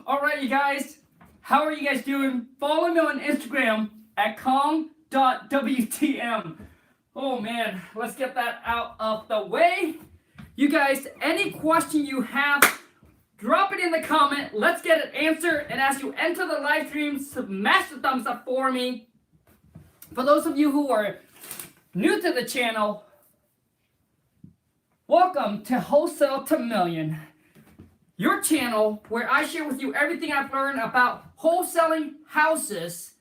All right, you guys. How are you guys doing? Follow me on Instagram at Khang.wtm. Oh man, let's get that out of the way. You guys, any question you have, drop it in the comment. Let's get it answered. And as you enter the live stream, smash the thumbs up for me. For those of you who are new to the channel, welcome to Wholesale to Million, your channel where I share with you everything I've learned about wholesaling houses.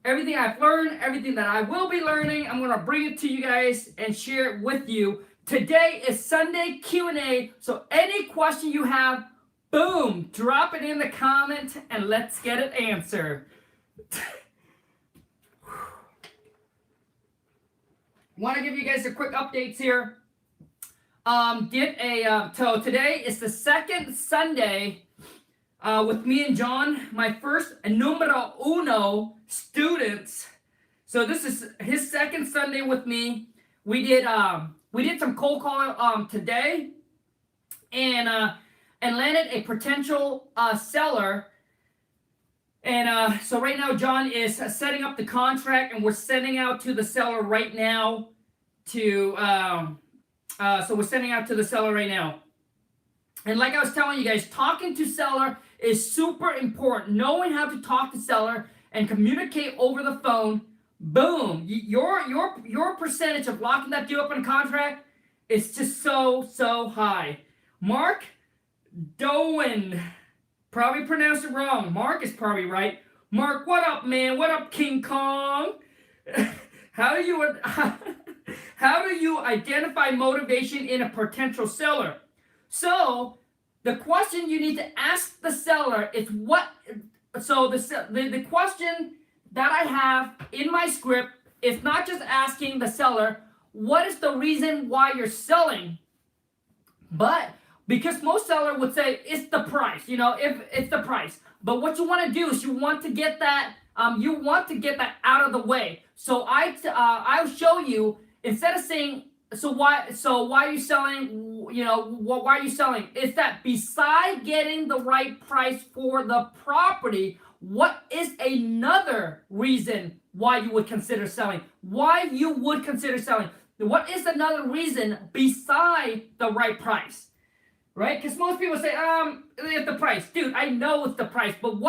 Everything I've learned, everything that I will be learning, I'm going to bring it to you guys and share it with you. Today is Sunday Q&A, so any question you have, boom, drop it in the comment and let's get it answered. Want to give you guys a quick updates here. So today is the second Sunday with me and John, my first numero uno students. So this is his second Sunday with me. We did some cold calling today, and landed a potential seller. And so right now John is setting up the contract, and we're sending out to the seller right now. So we're sending out to the seller right now. And like I was telling you guys, talking to seller is super important. Knowing how to talk to seller and communicate over the phone. Boom, your percentage of locking that deal up in a contract is just so high. Mark Doan, probably pronounced it wrong. Mark is probably right. Mark, what up, man? What up, King Kong? How do you identify motivation in a potential seller? So the question you need to ask the seller is what. So the question that I have in my script is not just asking the seller what is the reason why you're selling, but because most seller would say it's the price, if it's the price. But what you want to do is you want to get that out of the way. So I'll show you, instead of saying why are you selling, why are you selling? It's that beside getting the right price for the property, what is another reason why you would consider selling? Why you would consider selling? What is another reason beside the right price? Right? Because most people say, it's the price. Dude, I know it's the price, but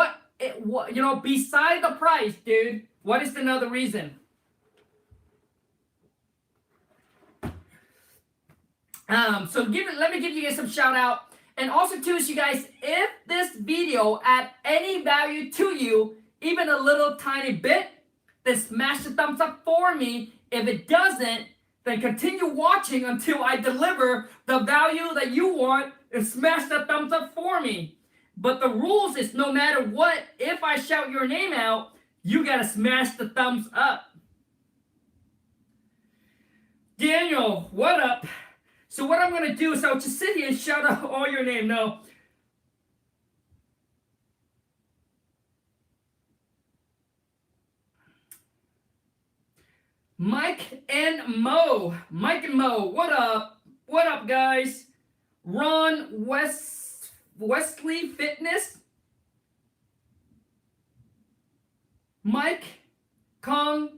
beside the price, dude, what is another reason? Let me give you guys some shout out. And also too, is you guys, if this video add any value to you, even a little tiny bit, then smash the thumbs up for me. If it doesn't, then continue watching until I deliver the value that you want, and smash that thumbs up for me. But the rules is no matter what, if I shout your name out, you gotta smash the thumbs up. Daniel, what up? So what I'm going to do is I'll just sit here and shout out all your name. No. Mike and Mo, what up? What up, guys? Ron Wesley Fitness. Mike, Kong,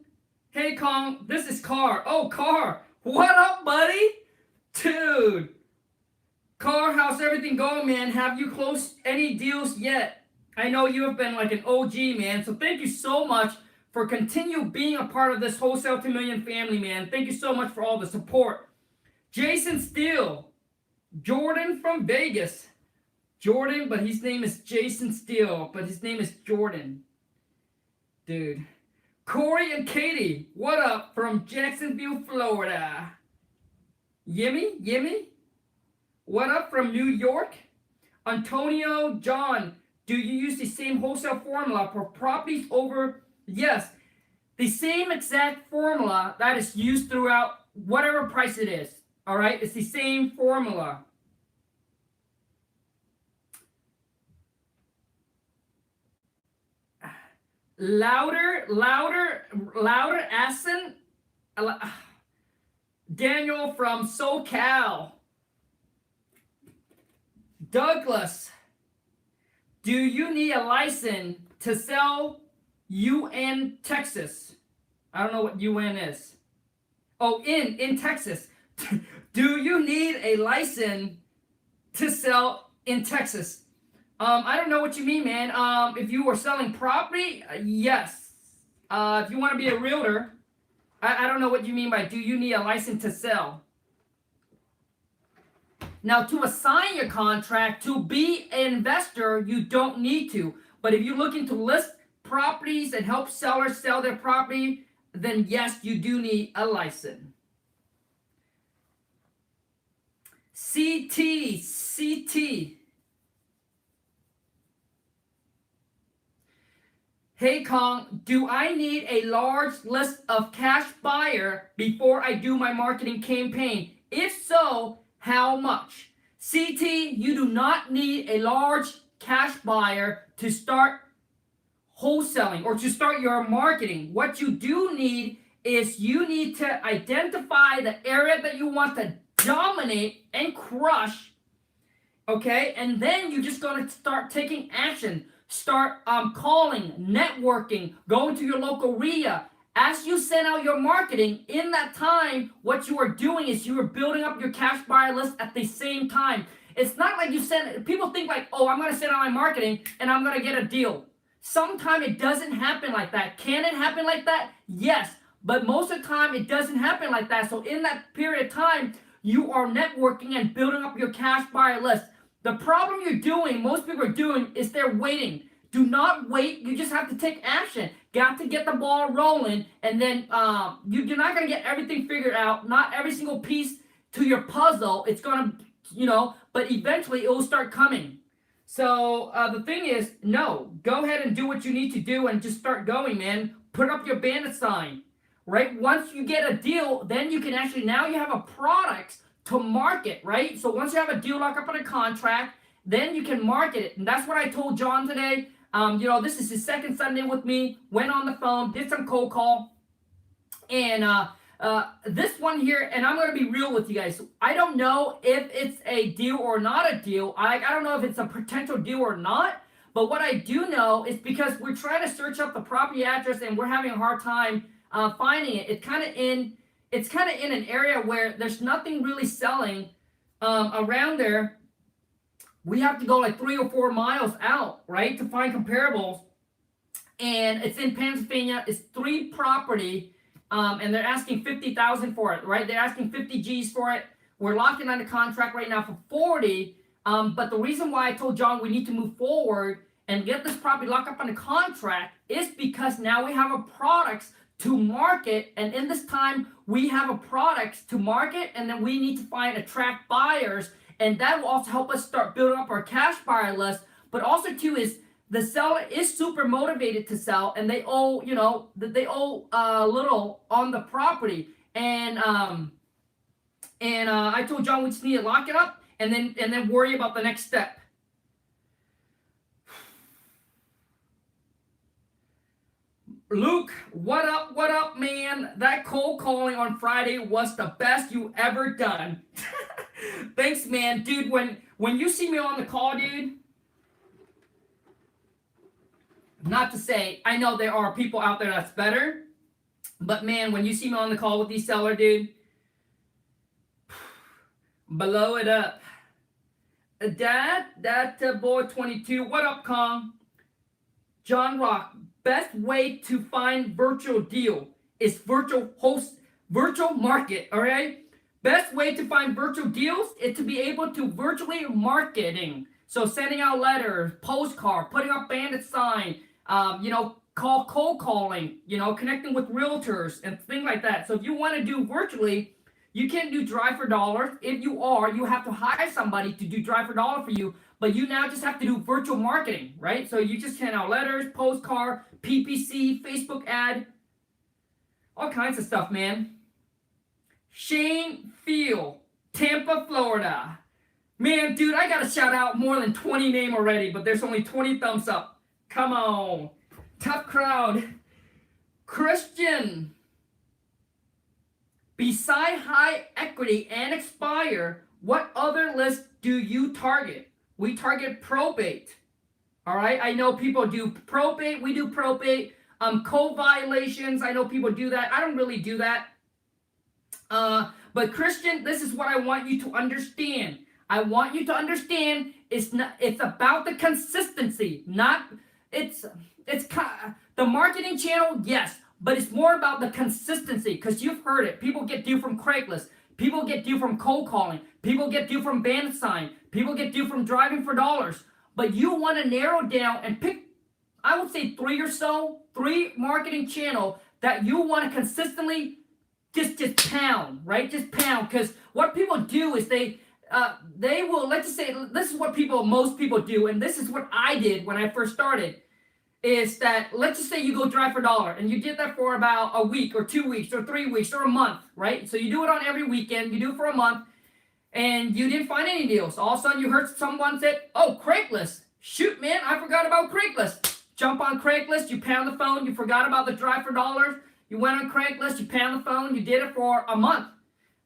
hey Kong, this is Car. Oh, Car, what up, buddy? Dude, Car, how's everything going, man? Have you closed any deals yet? I know you have been like an OG, man. So thank you so much for continue being a part of this Wholesale to Million family, man. Thank you so much for all the support. Jason Steele, Jordan from Vegas. Jordan, but his name is Jason Steele, but his name is Jordan. Dude. Corey and Katie, what up from Jacksonville, Florida? Yimmy, what up from New York? Antonio John, do you use the same wholesale formula for properties over? Yes, the same exact formula that is used throughout whatever price it is. All right, it's the same formula. Louder, Assen. Daniel from SoCal. Douglas. Do you need a license to sell UN, Texas? I don't know what UN is. Oh, in Texas. Do you need a license to sell in Texas? I don't know what you mean, man. If you are selling property, yes. If you want to be a realtor, I don't know what you mean by do you need a license to sell? Now, to assign your contract, to be an investor, you don't need to. But if you're looking to list properties and help sellers sell their property, then yes, you do need a license. CT. Hey Khang, do I need a large list of cash buyer before I do my marketing campaign? If so, how much? CT, you do not need a large cash buyer to start wholesaling or to start your marketing. What you do need is you need to identify the area that you want to dominate and crush, okay? And then you're just going to start taking action. Start calling, networking, going to your local RIA. As you send out your marketing, in that time, what you are doing is you are building up your cash buyer list at the same time. It's not like you send, people think like, oh, I'm going to send out my marketing and I'm going to get a deal. Sometimes it doesn't happen like that. Can it happen like that? Yes. But most of the time, it doesn't happen like that. So in that period of time, you are networking and building up your cash buyer list. The problem you're doing, most people are doing, is they're waiting. Do not wait. You just have to take action. Got to get the ball rolling, and then you're not going to get everything figured out. Not every single piece to your puzzle. It's going to, but eventually it will start coming. So the thing is, no, go ahead and do what you need to do and just start going, man. Put up your bandit sign, right? Once you get a deal, then you can actually, now you have a product to market, right? So once you have a deal locked up on a contract, then you can market it. And that's what I told John today. This is his second Sunday with me. Went on the phone, did some cold call. And this one here, and I'm going to be real with you guys. I don't know if it's a deal or not a deal. I don't know if it's a potential deal or not. But what I do know is because we're trying to search up the property address and we're having a hard time finding it. It's kind of in an area where there's nothing really selling around there. We have to go like 3 or 4 miles out, right, to find comparables. And it's in Pennsylvania. It's 3 property, and they're asking $50,000 for it, right? They're asking 50 G's for it. We're locking on the contract right now for 40. But the reason why I told John we need to move forward and get this property locked up on the contract is because now we have a product to market, and in this time we have a product to market, and then we need to attract buyers, and that will also help us start building up our cash buyer list. But also too is the seller is super motivated to sell, and they owe a little on the property, and I told John we just need to lock it up and then worry about the next step. Luke, what up, man? That cold calling on Friday was the best you ever done. Thanks, man. Dude, when you see me on the call, dude, not to say, I know there are people out there that's better, but man, when you see me on the call with these seller, dude, blow it up. That boy 22, what up, Khang? John Rock, best way to find virtual deal is virtual market, all right? Best way to find virtual deals is to be able to virtually marketing. So sending out letters, postcard, putting up bandit sign, cold calling, connecting with realtors and things like that. So if you want to do virtually, you can't do drive for dollar. If you are, you have to hire somebody to do drive for dollar for you. But you now just have to do virtual marketing, right? So you just send out letters, postcard, PPC, Facebook ad, all kinds of stuff, man. Shane Field, Tampa, Florida. Man, dude, I got to shout out more than 20 names already, but there's only 20 thumbs up. Come on. Tough crowd. Christian. Beside high equity and expire, what other list do you target? We target probate. All right. I know people do probate. We do probate. Code violations. I know people do that. I don't really do that. But Christian, this is what I want you to understand. I want you to understand it's about the consistency, not it's the marketing channel, yes, but it's more about the consistency because you've heard it. People get due from Craigslist, people get due from cold calling, people get due from bandit sign, people get due from driving for dollars. But you want to narrow down and pick, I would say three marketing channel that you want to consistently just pound, right? Just pound, because what people do is they will, let's just say, this is what most people do, and this is what I did when I first started, is that, let's just say you go drive for dollar, and you did that for about a week, or 2 weeks, or 3 weeks, or a month, right? So you do it on every weekend, you do it for a month, and you didn't find any deals. All of a sudden you heard someone say, oh, Craigslist. Shoot, man, I forgot about Craigslist. Jump on Craigslist, you pound the phone, you forgot about the drive for dollars, you went on Craigslist, you pound the phone, you did it for a month.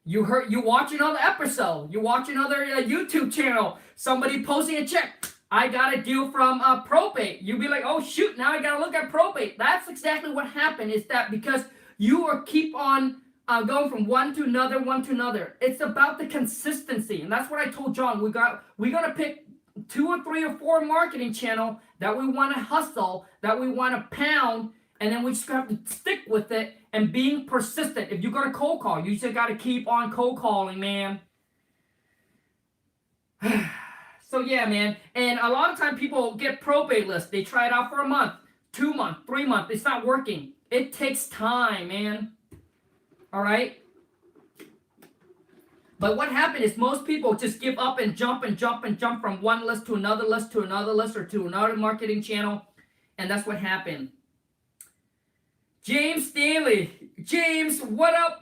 You watch another episode, you watch another YouTube channel, somebody posting a check. I got a deal from probate. You'll be like, oh shoot, now I gotta look at probate. That's exactly what happened, is that because you are keep on going from one to another. It's about the consistency, and that's what I told John. We're gonna pick 2 or 3 or 4 marketing channel that we want to hustle, that we want to pound, and then we just have to stick with it and being persistent. If you're going to cold call, you just got to keep on cold calling, man. So yeah, man. And a lot of time people get probate lists. They try it out for a month, 2 months, 3 months. It's not working. It takes time, man. All right? But what happened is most people just give up and jump from one list to another list to another list or to another marketing channel. And that's what happened. James Stanley. James, what up,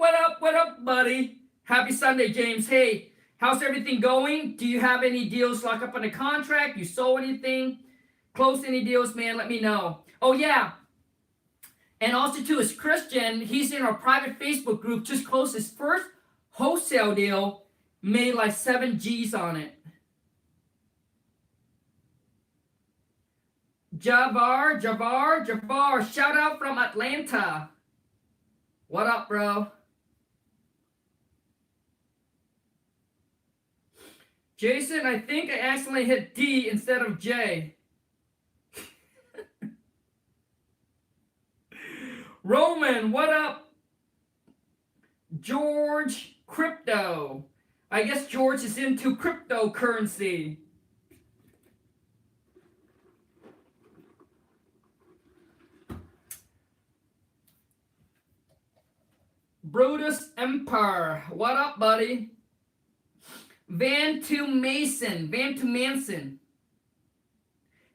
buddy? Happy Sunday, James. Hey, how's everything going? Do you have any deals locked up on a contract? You sold anything? Close any deals, man? Let me know. Oh, yeah. And also, too, is Christian. He's in our private Facebook group. Just closed his first wholesale deal, made like 7 G's on it. Javar, shout out from Atlanta. What up, bro? Jason, I think I accidentally hit D instead of J. Roman, what up? George, crypto. I guess George is into cryptocurrency. Brutus Empire. What up, buddy? Van to Manson.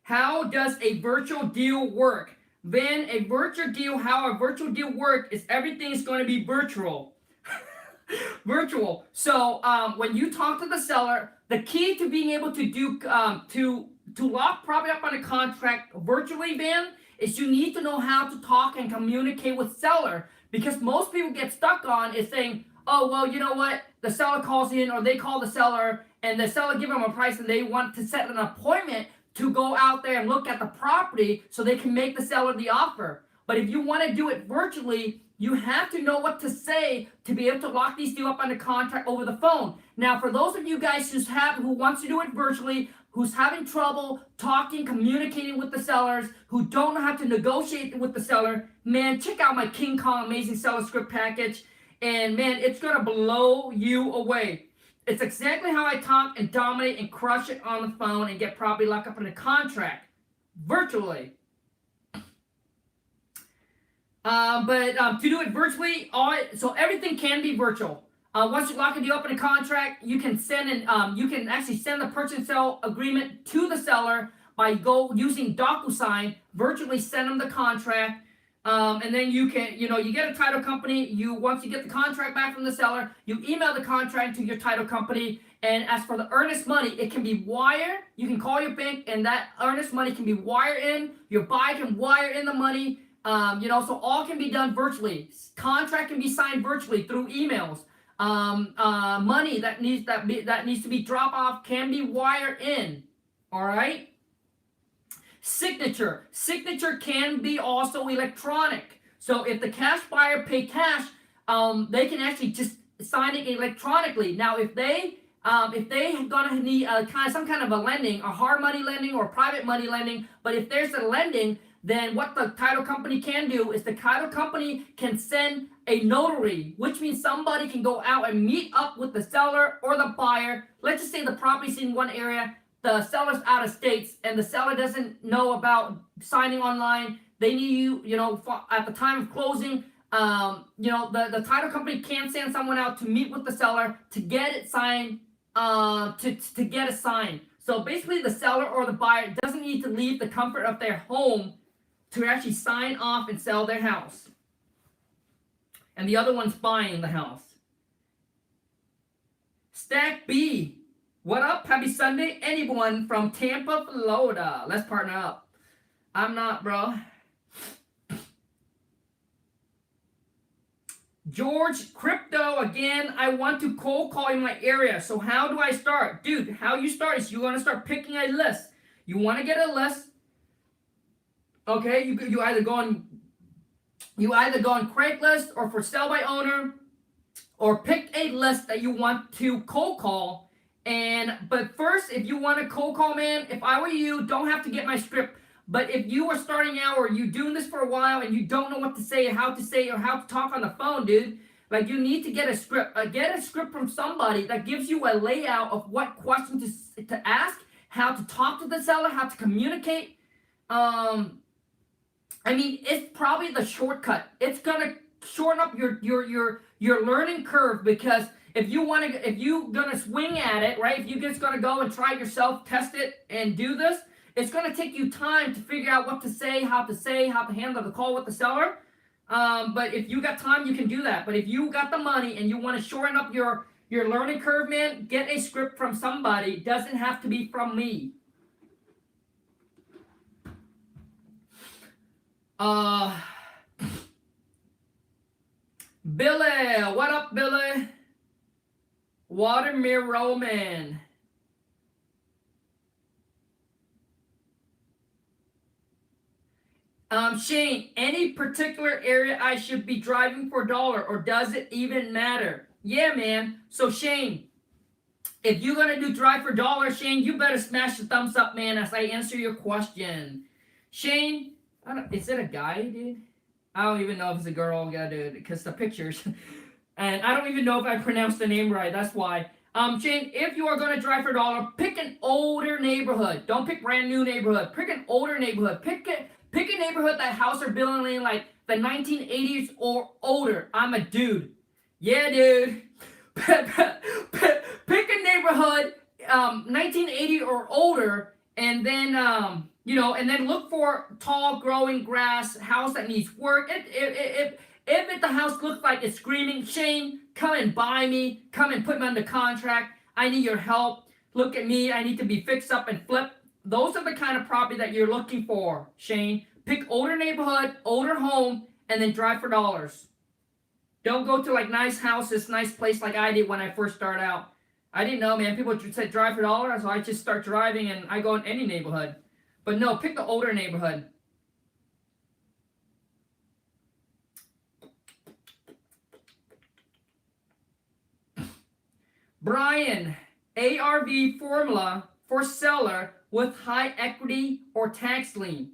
How does a virtual deal work? Van, how a virtual deal work is everything is going to be virtual. Virtual. So when you talk to the seller, the key to being able to do to lock property up on a contract virtually, Van, is you need to know how to talk and communicate with seller. Because most people get stuck on is saying, oh, well, you know what? The seller calls in, or they call the seller, and the seller give them a price, and they want to set an appointment to go out there and look at the property so they can make the seller the offer. But if you want to do it virtually, you have to know what to say to be able to lock these deals up on a contract over the phone. Now, for those of you guys who wants to do it virtually, who's having trouble talking, communicating with the sellers, who don't know how to negotiate with the seller, man, check out my King Kong Amazing Seller Script package. And man, it's going to blow you away. It's exactly how I talk and dominate and crush it on the phone and get property locked up in a contract virtually. But to do it virtually, so everything can be virtual. Once you lock a deal up in a contract, you can you can actually send the purchase and sale agreement to the seller by using DocuSign, virtually send them the contract. And then you can, you get a title company. Once you get the contract back from the seller, you email the contract to your title company. And as for the earnest money, it can be wire. You can call your bank, and that earnest money can be wire in. Your buyer can wire in the money. So all can be done virtually. Contract can be signed virtually through emails. Money that needs to be drop off can be wired in. All right. Signature. Signature can be also electronic. So if the cash buyer pay cash, they can actually just sign it electronically. Now, if they gonna need some kind of a lending, a hard money lending or private money lending, but if there's a lending, then what the title company can do is the title company can send a notary, which means somebody can go out and meet up with the seller or the buyer. Let's just say the property's in one area, the seller's out of states, and the seller doesn't know about signing online. They need you, at the time of closing, the title company can send someone out to meet with the seller to get it signed, to get it signed. So basically the seller or the buyer doesn't need to leave the comfort of their home to actually sign off and sell their house. And the other one's buying the house. Stack B. What up? Happy Sunday. Anyone from Tampa, Florida. Let's partner up. I'm not, bro. George, crypto again. I want to cold call in my area. So how do I start? Dude, how you start is you want to start picking a list. You want to get a list. Okay, you either go on Craigslist or for sale by owner, or pick a list that you want to cold call. But first, if you want to cold call, man, if I were you, don't have to get my script. But if you are starting out or you're doing this for a while and you don't know what to say, or how to talk on the phone, dude, like you need to get a script. Get a script from somebody that gives you a layout of what questions to ask, how to talk to the seller, how to communicate. It's probably the shortcut. It's gonna shorten up your learning curve, because if you're gonna swing at it, right? If you're just gonna go and try it yourself, test it, and do this, it's gonna take you time to figure out what to say, how to handle the call with the seller. But if you got time, you can do that. But if you got the money and you want to shorten up your learning curve, man, get a script from somebody. It doesn't have to be from me. Billy, what up, Billy? Watermere Roman. Shane, any particular area I should be driving for $1, or does it even matter? Yeah, man. So Shane, if you're gonna do drive for $1, Shane, you better smash the thumbs up, man, as I answer your question. Shane, is it a guy, dude? I don't even know if it's a girl, yeah, dude, because the pictures. And I don't even know if I pronounced the name right. That's why. Shane, if you are going to drive for $1, pick an older neighborhood. Don't pick brand new neighborhood. Pick an older neighborhood. Pick a neighborhood that house are building in like the 1980s or older. I'm a dude. Yeah, dude. Pick a neighborhood 1980 or older, and then and then look for tall growing grass, house that needs work. If the house looks like it's screaming, Shane, come and buy me, come and put me under contract. I need your help. Look at me, I need to be fixed up and flipped. Those are the kind of property that you're looking for, Shane. Pick older neighborhood, older home, and then drive for $. Don't go to like nice houses, nice place like I did when I first started out. I didn't know, man. People said drive for $, so I just start driving and I go in any neighborhood. But no, pick the older neighborhood. Brian, ARV formula for seller with high equity or tax lien.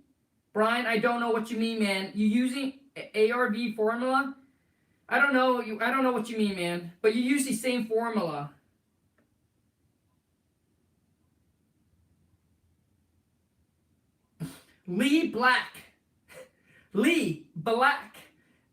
Brian, I don't know what you mean, man. You using ARV formula? I don't know what you mean, man. But you use the same formula. Lee Black.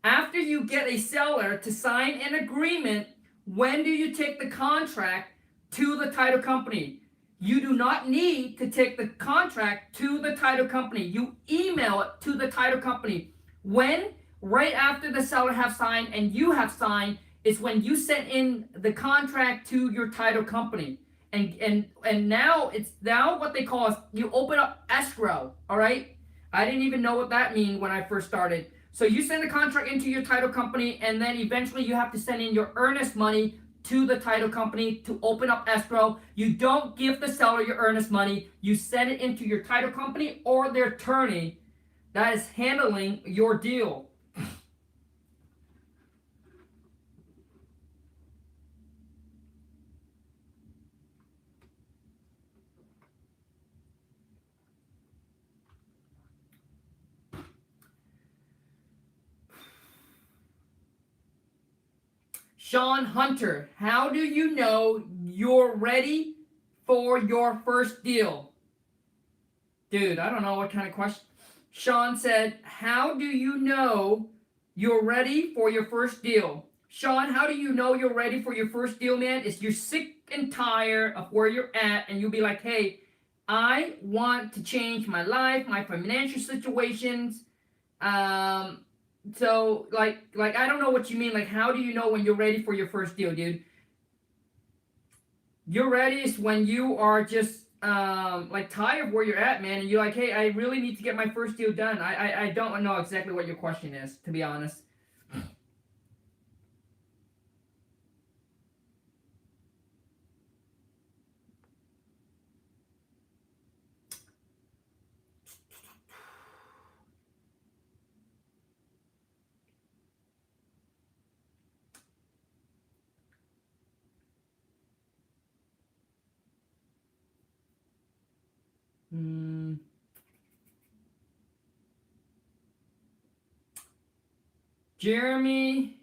After you get a seller to sign an agreement, when do you take the contract to the title company? You do not need to take the contract to the title company. You email it to the title company. When? Right after the seller have signed and you have signed is when you send in the contract to your title company. And now it's what they call is you open up escrow, all right? I didn't even know what that means when I first started. So you send the contract into your title company, and then eventually you have to send in your earnest money to the title company to open up escrow. You don't give the seller your earnest money. You send it into your title company or their attorney that is handling your deal. Sean Hunter, how do you know you're ready for your first deal? Dude, I don't know what kind of question. Sean said, how do you know you're ready for your first deal? Sean, how do you know you're ready for your first deal, man? Is you're sick and tired of where you're at, and you'll be like, hey, I want to change my life, my financial situations. So like I don't know what you mean. Like, how do you know when you're ready for your first deal, dude? You're ready is when you are just like tired of where you're at, man, and you're like, hey, I really need to get my first deal done. I don't know exactly what your question is, to be honest. Jeremy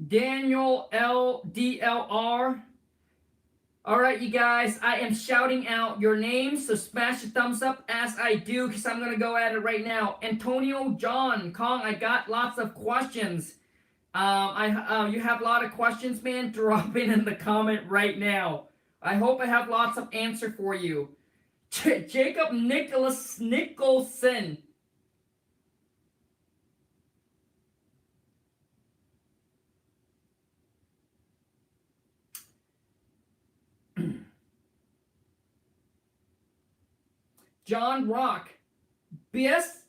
Daniel LDLR. All right, you guys, I am shouting out your names, so smash the thumbs up as I do, because I'm going to go at it right now. Antonio John, Khang, I got lots of questions. You have a lot of questions, man. Drop it in the comment right now. I hope I have lots of answer for you. Jacob Nicholson. John Rock. Best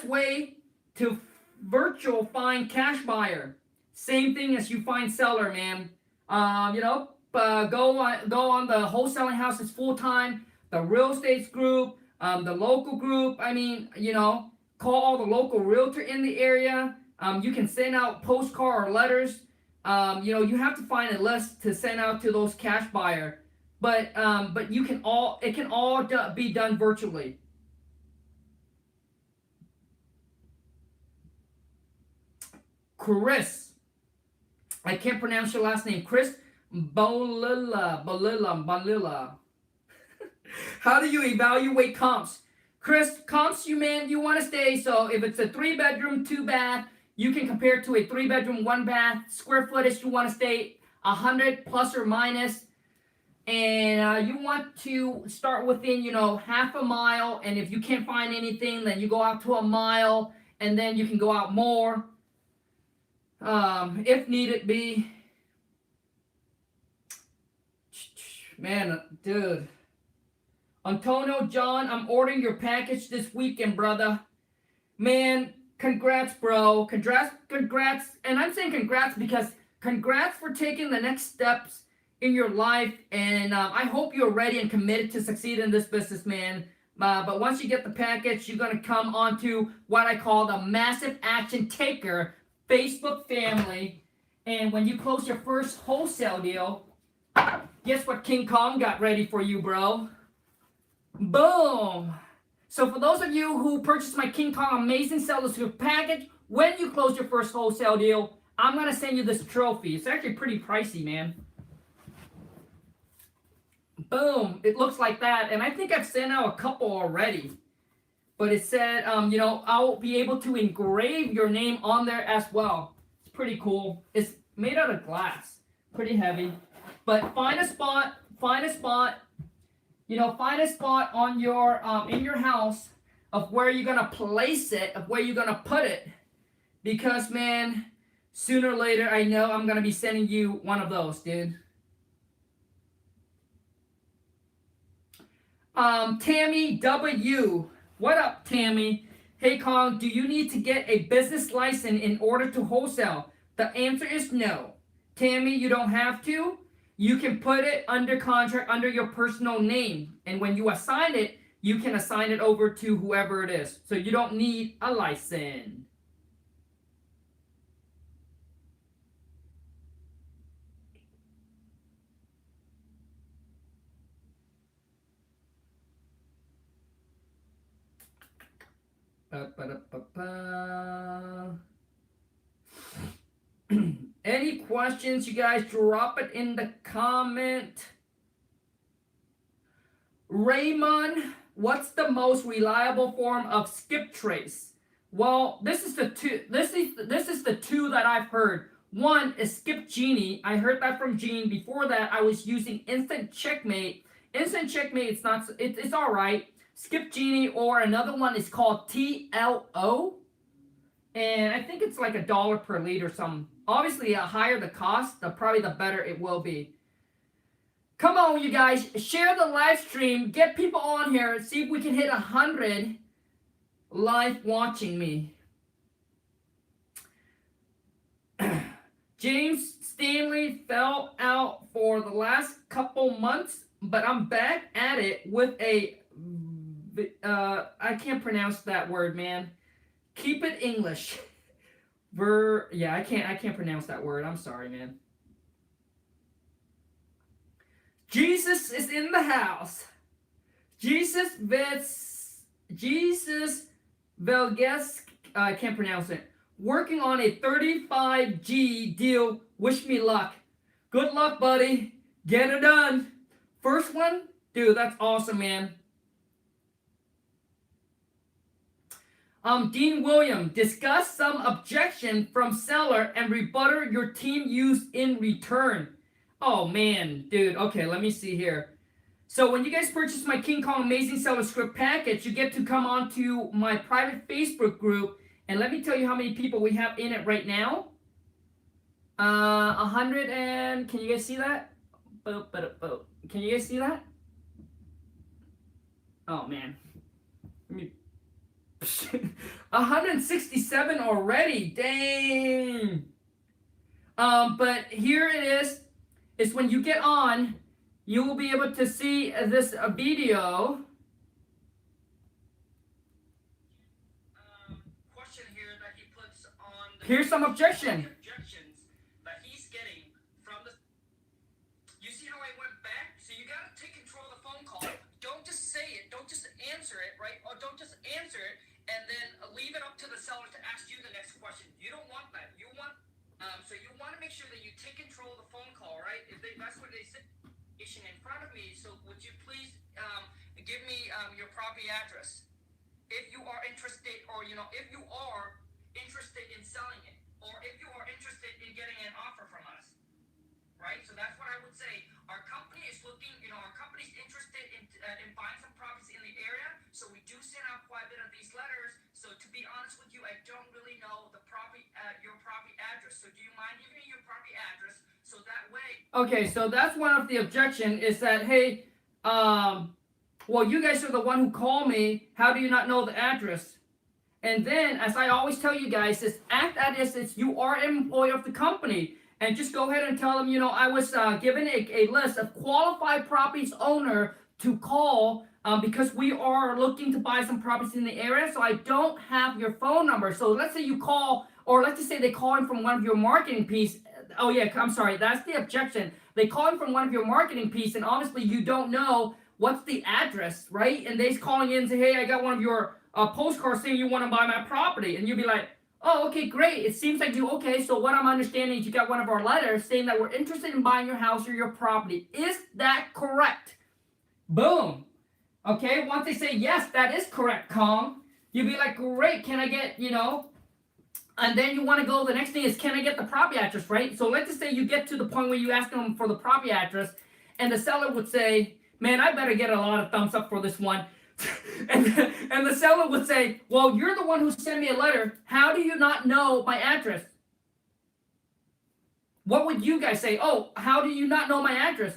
way to virtual find cash buyer. Same thing as you find seller, man. Go on the Wholesaling Houses full time, the real estate group, the local group. I mean, call all the local realtor in the area. You can send out postcard or letters. You have to find a list to send out to those cash buyer. But it can all be done virtually. Chris, I can't pronounce your last name. Chris Bolilla. How do you evaluate comps? Chris, comps, you want to stay. So if it's a 3-bedroom, 2-bath, you can compare it to a 3-bedroom, 1-bath. Square footage, you want to stay 100 plus or minus. And you want to start within, half a mile. And if you can't find anything, then you go out to a mile. And then you can go out more. If needed be. Man, dude. Antonio John, I'm ordering your package this weekend, brother. Man, congrats, bro. Congrats. And I'm saying congrats because congrats for taking the next steps in your life. And I hope you're ready and committed to succeed in this business, man. But once you get the package, you're going to come onto what I call the Massive Action Taker Facebook family. And when you close your first wholesale deal, guess what King Kong got ready for you, bro? Boom! So for those of you who purchased my King Kong Amazing Sellers Group package, when you close your first wholesale deal, I'm going to send you this trophy. It's actually pretty pricey, man. Boom! It looks like that. And I think I've sent out a couple already. But it said, I'll be able to engrave your name on there as well. It's pretty cool. It's made out of glass. Pretty heavy. But find a spot on your in your house of where you're gonna place it, of where you're gonna put it, because man, sooner or later I know I'm gonna be sending you one of those, dude. Tammy W. What up, Tammy? Hey, Khang, do you need to get a business license in order to wholesale? The answer is no. Tammy, you don't have to. You can put it under contract under your personal name. And when you assign it, you can assign it over to whoever it is. So you don't need a license. Any questions, you guys? Drop it in the comment. Raymond, what's the most reliable form of skip trace? Well, this is the two. This is the two that I've heard. One is Skip Genie. I heard that from Gene. Before that, I was using Instant Checkmate. Instant Checkmate, it's not. It's all right. Skip Genie, or another one is called TLO, and I think it's like $1 per lead or something. Obviously, the higher the cost, probably the better it will be. Come on, you guys, share the live stream, get people on here, see if we can hit 100 live watching me. James Stanley fell out for the last couple months, but I'm back at it with a I can't pronounce that word, man. Keep it English. Yeah, I can't pronounce that word. I'm sorry, man. Jesus is in the house. Jesus Velges, I can't pronounce it. Working on a 35G deal. Wish me luck. Good luck, buddy. Get it done. First one, dude, that's awesome, man. Dean William, discuss some objection from seller and rebuttal your team used in return. Oh man, dude. Okay, let me see here. So when you guys purchase my King Kong Amazing Seller Script package, you get to come on to my private Facebook group, and let me tell you how many people we have in it right now. 100 and can you guys see that? Can you guys see that? Oh man. Let me 167 already. Dang. But here it is. It's when you get on, you will be able to see this video. Question here that he puts on. Here's some objections that he's getting from the. You see how I went back? So you gotta take control of the phone call. Don't just say it. Don't just answer it, right? Or don't just answer it and then leave it up to the seller to ask you the next question. You don't want that. You want. So you want to make sure that you take control of the phone call, right? That's what they say in front of me. So would you please give me your property address if you are interested, or if you are interested in selling it, or if you are interested in getting an offer from us, right? So that's what I would say. Our company is looking, our company's interested in buying some properties in the area. So we do send out quite a bit of these letters. So to be honest with you, I don't really know your property address. So do you mind giving me your property address so that way? Okay, so that's one of the objection is that, hey, well, you guys are the one who called me. How do you not know the address? And then, as I always tell you guys, is act as if you are an employee of the company. And just go ahead and tell them, I was given a list of qualified properties owner to call because we are looking to buy some properties in the area. So I don't have your phone number. So let's say you call, or let's just say they call in from one of your marketing piece. Oh yeah, I'm sorry. That's the objection. They call in from one of your marketing piece, and obviously you don't know what's the address, right? And they's calling in and say, hey, I got one of your postcards saying you want to buy my property. And you'll be like, oh, okay, great. It seems like you, okay, so what I'm understanding is you got one of our letters saying that we're interested in buying your house or your property. Is that correct? Boom. Okay, once they say, yes, that is correct, Khang, you'll be like, great, can I get, and then you want to go, the next thing is, can I get the property address, right? So let's just say you get to the point where you ask them for the property address, and the seller would say, man, I better get a lot of thumbs up for this one. and the seller would say, well, you're the one who sent me a letter. How do you not know my address? What would you guys say? Oh, how do you not know my address?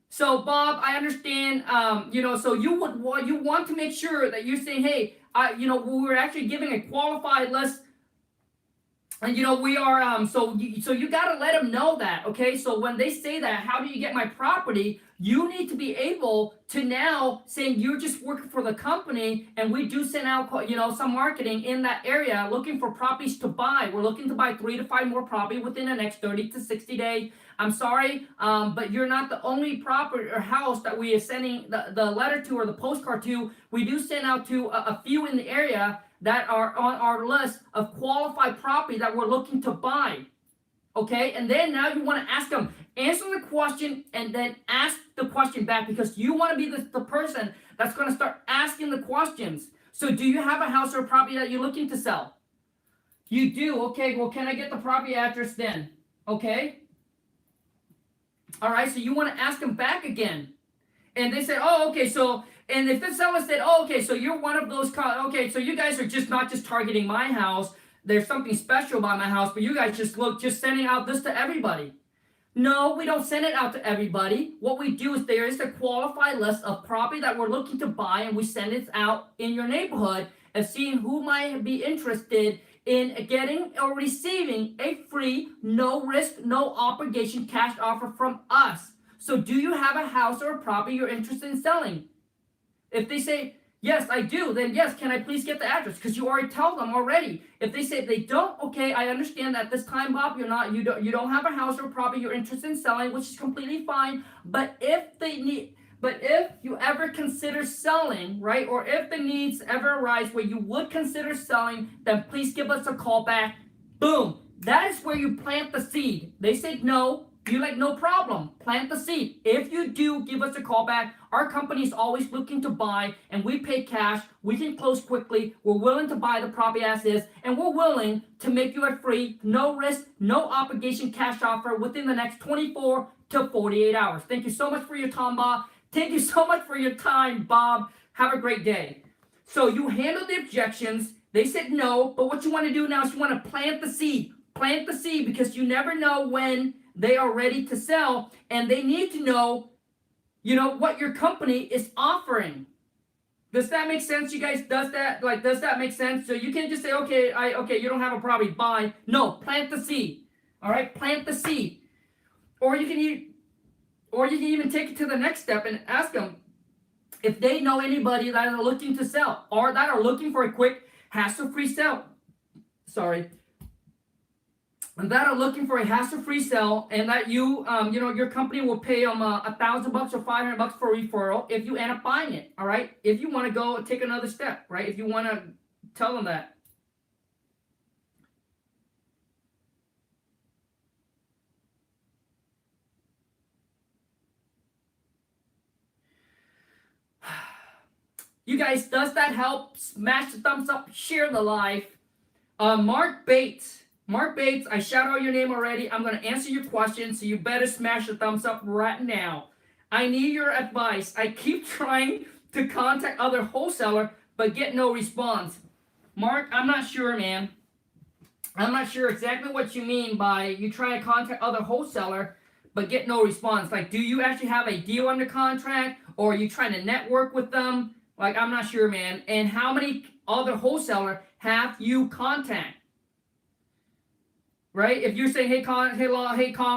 So, Bob, I understand, so you want to make sure that you're saying, hey, we're actually giving a qualified list And we are so you got to let them know that, okay? So when they say that, how do you get my property, you need to be able to now saying you're just working for the company, and we do send out some marketing in that area looking for properties to buy. We're looking to buy 3 to 5 more property within the next 30 to 60 days. I'm sorry, but you're not the only property or house that we are sending the letter to or the postcard to. We do send out to a few in the area that are on our list of qualified property that we're looking to buy. Okay, and then now you want to ask them, answer the question, and then ask the question back, because you want to be the person that's going to start asking the questions. So do you have a house or a property that you're looking to sell? You do. Okay, well, can I get the property address then? Okay. All right, so you want to ask them back again. And they said, oh, okay, so, and if the seller said, oh, okay, so you're one of those, okay, so you guys are just not just targeting my house, there's something special about my house, but you guys just sending out this to everybody. No, we don't send it out to everybody. What we do is there is a qualified list of property that we're looking to buy, and we send it out in your neighborhood and seeing who might be interested in getting or receiving a free, no risk, no obligation cash offer from us. So do you have a house or a property you're interested in selling? If they say, yes, I do, then yes, can I please get the address? Because you already tell them already. If they say they don't, okay, I understand that this time, Bob, you don't have a house or property you're interested in selling, which is completely fine. But if you ever consider selling, right, or if the needs ever arise where you would consider selling, then please give us a call back. Boom. That is where you plant the seed. They say no. You're like, no problem. Plant the seed. If you do, give us a call back. Our company is always looking to buy, and we pay cash. We can close quickly. We're willing to buy the property as is, and we're willing to make you a free, no risk, no obligation cash offer within the next 24 to 48 hours. Thank you so much for your time, Bob. Thank you so much for your time, Bob. Have a great day. So you handled the objections. They said no, but what you want to do now is you want to plant the seed. Plant the seed, because you never know when they are ready to sell, and they need to know, what your company is offering. Does that make sense, you guys? Does that make sense? So you can't just say, okay, you don't have a property, buy. No, plant the seed. All right, plant the seed. Or you can even take it to the next step and ask them if they know anybody that are looking to sell or that are looking for a quick hassle-free sale. And that are looking for a hassle-free sale, and that your company will pay them $1,000 or $500 for a referral if you end up buying it. All right, if you want to go take another step, right? If you want to tell them that. You guys, does that help? Smash the thumbs up, share the live. Mark Bates, I shout out your name already. I'm going to answer your question, so you better smash the thumbs up right now. I need your advice. I keep trying to contact other wholesaler, but get no response. Mark, I'm not sure, man. I'm not sure exactly what you mean by you try to contact other wholesaler, but get no response. Like, do you actually have a deal under contract, or are you trying to network with them? Like, I'm not sure, man. And how many other wholesaler have you contact? Right? If you're saying, hey Khang,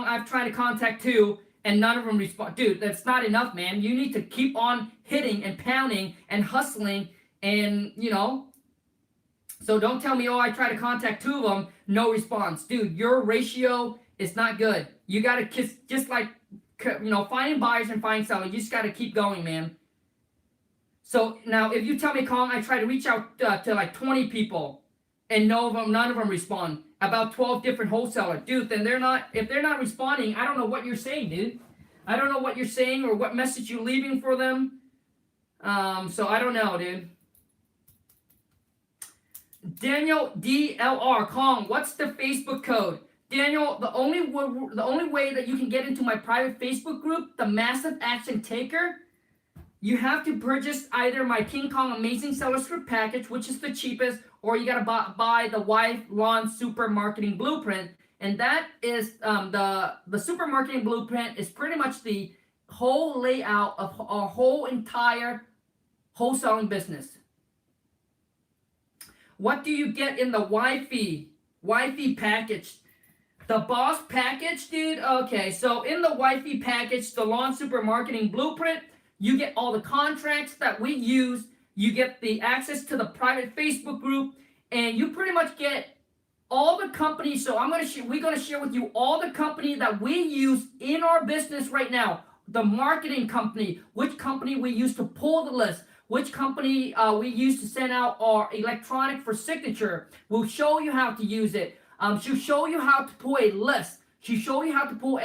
I've tried to contact 2, and none of them respond. Dude, that's not enough, man. You need to keep on hitting and pounding and hustling, and So don't tell me, I tried to contact 2 of them, no response. Dude, your ratio is not good. You got to just like, finding buyers and finding sellers. You just got to keep going, man. So now, if you tell me, Khang, I try to reach out to like 20 people, and none of them respond. About 12 different wholesalers, dude. Then if they're not responding, I don't know what you're saying, dude. I don't know what you're saying or what message you're leaving for them. So I don't know, dude. Daniel DLR, Khang, what's the Facebook code? Daniel, the only way that you can get into my private Facebook group, the Massive Action Taker, you have to purchase either my King Kong Amazing Seller Script package, which is the cheapest, or you gotta buy the Wife Lawn Super Marketing Blueprint, and that is the Super Marketing Blueprint is pretty much the whole layout of our whole entire wholesaling business. What do you get in the Wi-Fi? Wifey package. The boss package, dude. Okay, so in the wifey package, the lawn super marketing blueprint, you get all the contracts that we use. You get the access to the private Facebook group, and you pretty much get all the companies. So we're gonna share with you all the company that we use in our business right now. The marketing company, which company we use to pull the list, which company we use to send out our electronic for signature. We'll show you how to use it. She'll show you how to pull a list. She'll show you how to pull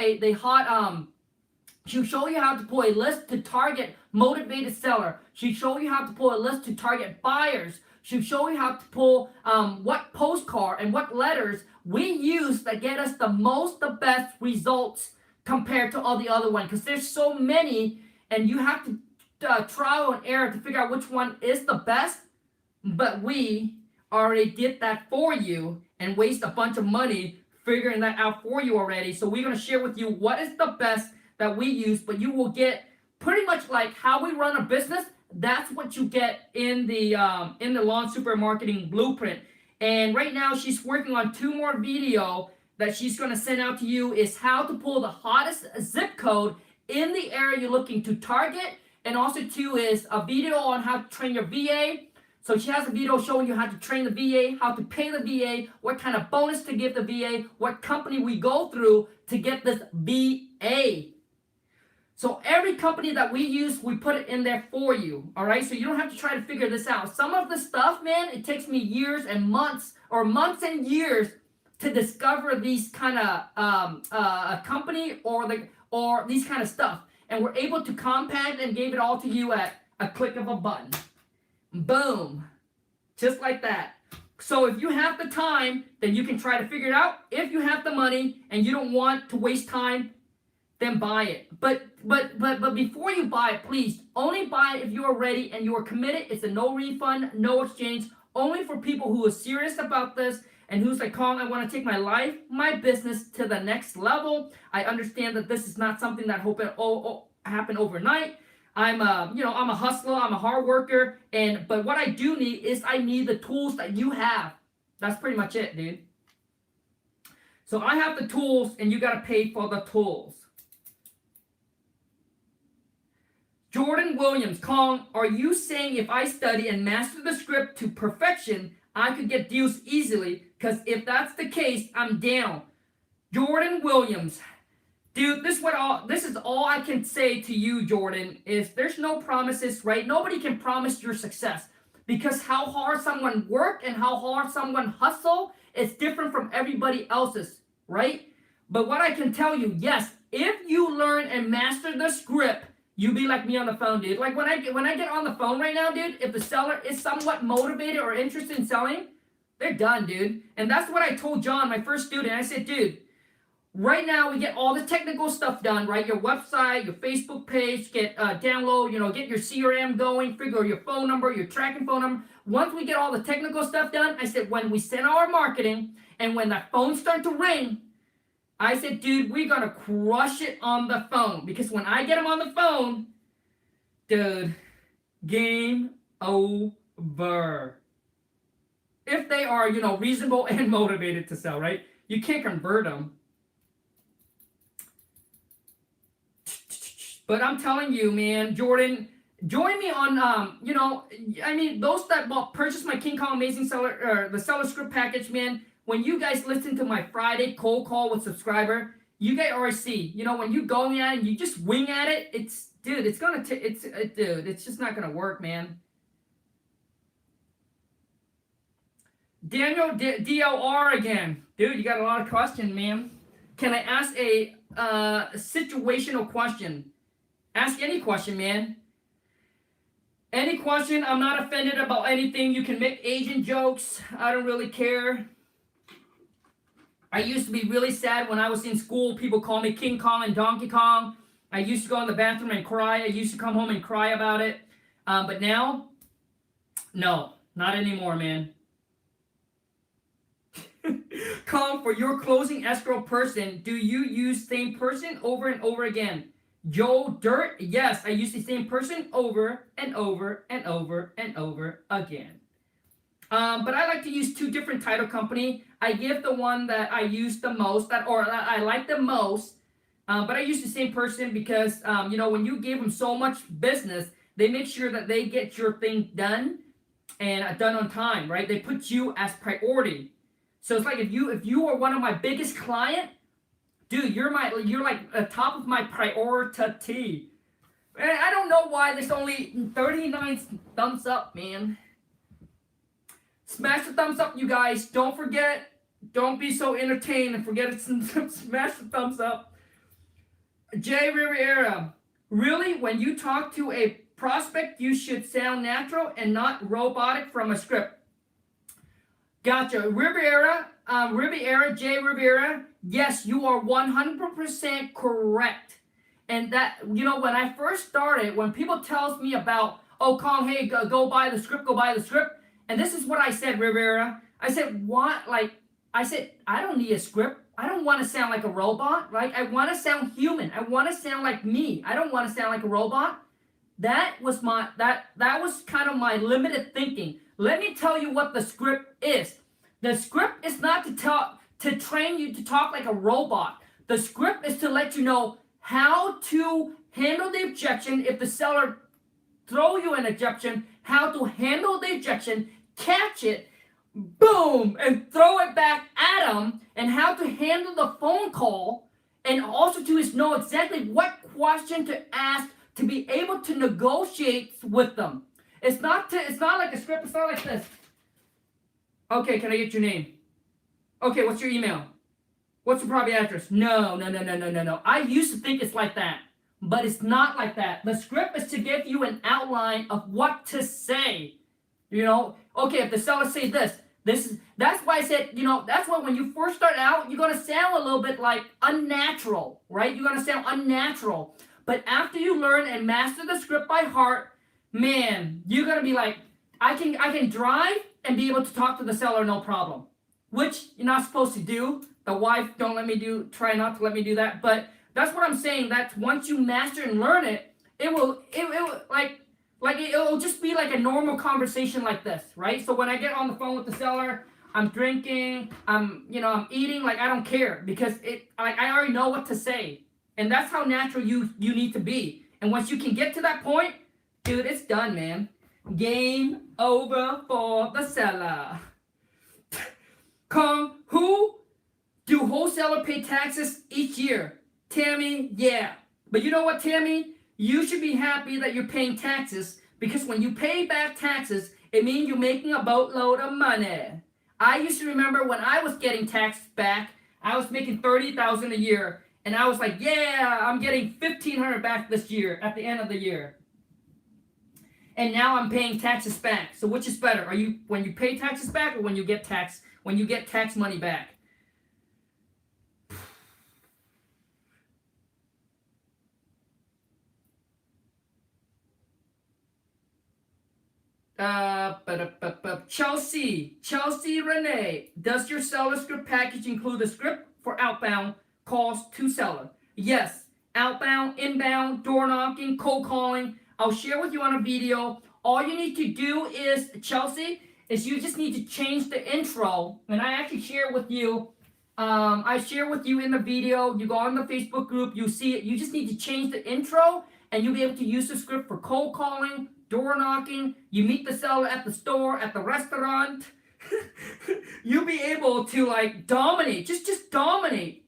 She'll show you how to pull a list to target motivated seller. She'll show you how to pull a list to target buyers. She'll show you how to pull what postcard and what letters we use that get us the best results compared to all the other ones. Because there's so many, and you have to trial and error to figure out which one is the best. But we already did that for you and waste a bunch of money figuring that out for you already. So we're going to share with you what is the best that we use, but you will get pretty much like how we run a business. That's what you get in the lawn super marketing blueprint. And right now she's working on 2 more video that she's going to send out to you, is how to pull the hottest zip code in the area you're looking to target, and also too is a video on how to train your VA. So she has a video showing you how to train the VA, how to pay the VA, what kind of bonus to give the VA, what company we go through to get this VA. So every company that we use, we put it in there for you, all right? So you don't have to try to figure this out. Some of the stuff, man, it takes me years and months, or months and years to discover these kind of a company or these kind of stuff. And we're able to compact and give it all to you at a click of a button. Boom. Just like that. So if you have the time, then you can try to figure it out. If you have the money and you don't want to waste time, then buy it. But before you buy it, please only buy it if you are ready and you are committed. It's a no refund, no exchange, only for people who are serious about this and who's like, Khang, I want to take my life, my business to the next level. I understand that this is not something that happen overnight. I'm a hustler, I'm a hard worker, but what I do need is I need the tools that you have. That's pretty much it, dude. So I have the tools and you got to pay for the tools. Jordan Williams, Khang, are you saying if I study and master the script to perfection, I could get deals easily? Because if that's the case, I'm down. Jordan Williams, dude, this is all I can say to you, Jordan, is there's no promises, right? Nobody can promise your success, because how hard someone work and how hard someone hustle is different from everybody else's, right? But what I can tell you, yes, if you learn and master the script, you be like me on the phone, dude. Like when I get on the phone right now, dude, if the seller is somewhat motivated or interested in selling, they're done, dude. And that's what I told John, my first student. I said, dude, right now we get all the technical stuff done, right? Your website, your Facebook page, get download, get your CRM going, figure your phone number, your tracking phone number. Once we get all the technical stuff done, I said, when we send our marketing and when that phone starts to ring, I said, dude, we're going to crush it on the phone. Because when I get them on the phone, dude, game over. If they are, reasonable and motivated to sell, right? You can't convert them. But I'm telling you, man, Jordan, join me on, those that purchase my King Kong Amazing Seller, or the Seller Script Package, man. When you guys listen to my Friday cold call with subscriber, you guys already see, when you go at it and you just wing at it, it's just not gonna work, man. Daniel DLR again, dude, you got a lot of questions, man. Can I ask a situational question? Ask any question, man. Any question. I'm not offended about anything. You can make agent jokes. I don't really care. I used to be really sad when I was in school. People call me King Kong and Donkey Kong. I used to go in the bathroom and cry. I used to come home and cry about it. But now, no, not anymore, man. Khang, for your closing escrow person, do you use same person over and over again? Joe Dirt, yes, I use the same person over and over and over and over again. But I like to use 2 different title company. I give the one that I use the most, that I like the most. But I use the same person because when you give them so much business, they make sure that they get your thing done and done on time, right? They put you as priority. So it's like if you are one of my biggest client, dude, you're like the top of my priority. And I don't know why there's only 39 thumbs up, man. Smash the thumbs up, you guys. Don't forget. Don't be so entertained and forget it. Smash the thumbs up. Jay Riviera. Really, when you talk to a prospect, you should sound natural and not robotic from a script. Gotcha. Riviera, Jay Riviera. Yes, you are 100% correct. And that, when I first started, when people tells me about, oh, Khang, hey, go buy the script, and this is what I said, Rivera. I said, what? I don't need a script. I don't want to sound like a robot, right? I want to sound human. I want to sound like me. I don't want to sound like a robot. That was that was kind of my limited thinking. Let me tell you what the script is. The script is not to train you to talk like a robot. The script is to let you know how to handle the objection if the seller throw you an objection, how to handle the objection, catch it, boom, and throw it back at them, and how to handle the phone call, and also to know exactly what question to ask to be able to negotiate with them. It's not like a script. It's not like this. Okay, can I get your name? Okay, what's your email? What's your property address? No. I used to think it's like that, but it's not like that. The script is to give you an outline of what to say. Okay, if the seller say that's why I said, that's why when you first start out, you're going to sound a little bit like unnatural, right? You're going to sound unnatural. But after you learn and master the script by heart, man, you're going to be like, I can drive and be able to talk to the seller no problem, which you're not supposed to do. The wife try not to let me do that. But that's what I'm saying. That once you master and learn it, it'll just be like a normal conversation like this, right? So when I get on the phone with the seller, I'm drinking, I'm eating, I don't care because I already know what to say. And that's how natural you need to be. And once you can get to that point, dude, it's done, man. Game over for the seller. Khang, who do wholesaler pay taxes each year? Tammy, yeah. But you know what, Tammy? You should be happy that you're paying taxes because when you pay back taxes, it means you're making a boatload of money. I used to remember when I was getting taxed back, I was making $30,000 a year, and I was like, yeah, I'm getting $1,500 back this year at the end of the year. And now I'm paying taxes back. So which is better? Are you when you pay taxes back or when you get tax money back? Chelsea Renee, does your seller script package include a script for outbound calls to seller? Yes, outbound, inbound, door knocking, cold calling. I'll share with you on a video. All you need to do is, Chelsea, is you just need to change the intro. And I actually share with you. I share with you in the video. You go on the Facebook group, you see it. You just need to change the intro, and you'll be able to use the script for cold calling, door knocking. You meet the seller at the store, at the restaurant. You'll be able to dominate. Just dominate.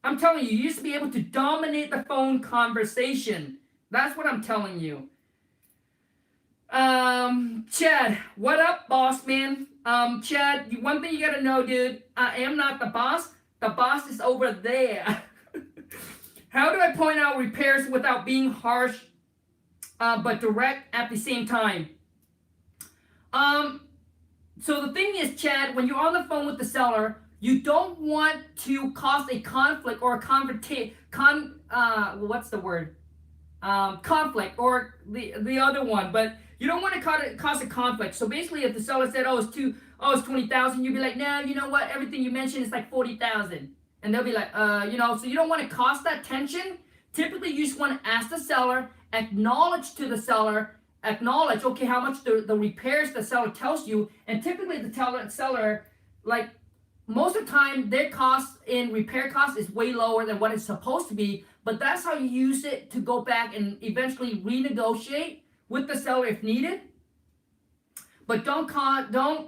I'm telling you, you used to be able to dominate the phone conversation. That's what I'm telling you. Chad, what up, boss man? Chad, one thing you gotta know, dude, I am not the boss. The boss is over there. How do I point out repairs without being harsh, but direct at the same time? So the thing is, Chad, when you're on the phone with the seller, you don't want to cause a conflict or what's the word? Conflict or the other one, but you don't want to cause a conflict. So basically, if the seller said, it's 20,000, you'd be like, no, you know what? Everything you mentioned is like 40,000, and they'll be like, so you don't want to cause that tension. Typically, you just want to ask the seller, acknowledge to the seller, acknowledge, okay, how much the repairs the seller tells you. And typically the seller, like most of the time, their cost in repair cost is way lower than what it's supposed to be. But that's how you use it to go back and eventually renegotiate with the seller if needed. But don't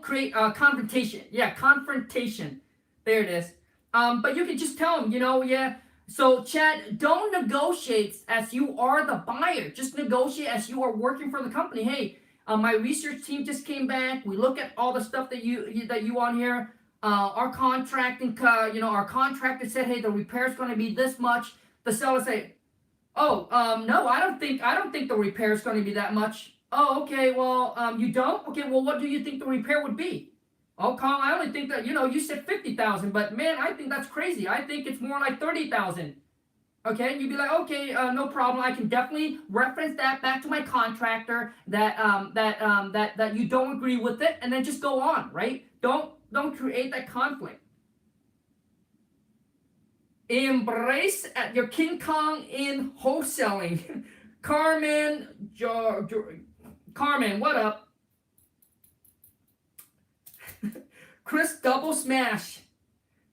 create a confrontation. Yeah, confrontation. There it is. But you can just tell them, yeah. So Chad, don't negotiate as you are the buyer. Just negotiate as you are working for the company. Hey, my research team just came back. We look at all the stuff that you on here. Our contracting, our contractor said, hey, the repair is going to be this much. The seller say, oh, no, I don't think the repair is going to be that much. Oh, okay, well, you don't? Okay, well, what do you think the repair would be? Oh, Khang, I only think that, you said 50,000, but man, I think that's crazy. I think it's more like 30,000. Okay, and you'd be like, okay, no problem. I can definitely reference that back to my contractor that you don't agree with it, and then just go on, right? Don't create that conflict. Embrace at your King Kong in wholesaling. Carmen, Carmen, what up? Chris, double smash.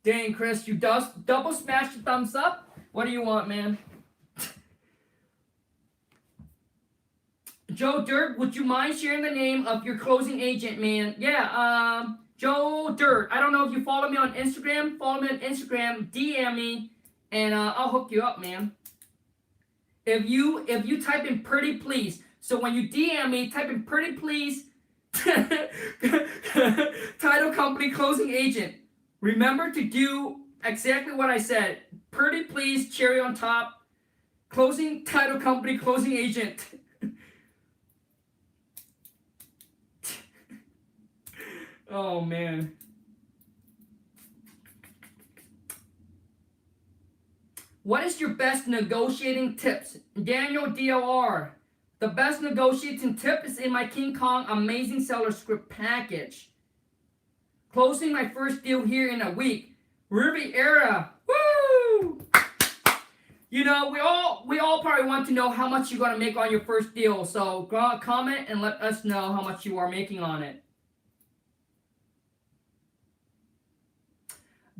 Dang, Chris, you double smash the thumbs up? What do you want, man? Joe Dirt, would you mind sharing the name of your closing agent, man? Yeah, Joe Dirt. I don't know if you follow me on Instagram. Follow me on Instagram. DM me, and I'll hook you up, man. If you type in pretty please, so when you DM me, type in pretty please, title company closing agent. Remember to do exactly what I said. Pretty please, cherry on top, closing title company closing agent. Oh man. What is your best negotiating tips? Daniel DLR. The best negotiating tip is in my King Kong Amazing Seller Script package. Closing my first deal here in a week. Riviera. Woo! We all probably want to know how much you're going to make on your first deal. So comment and let us know how much you are making on it.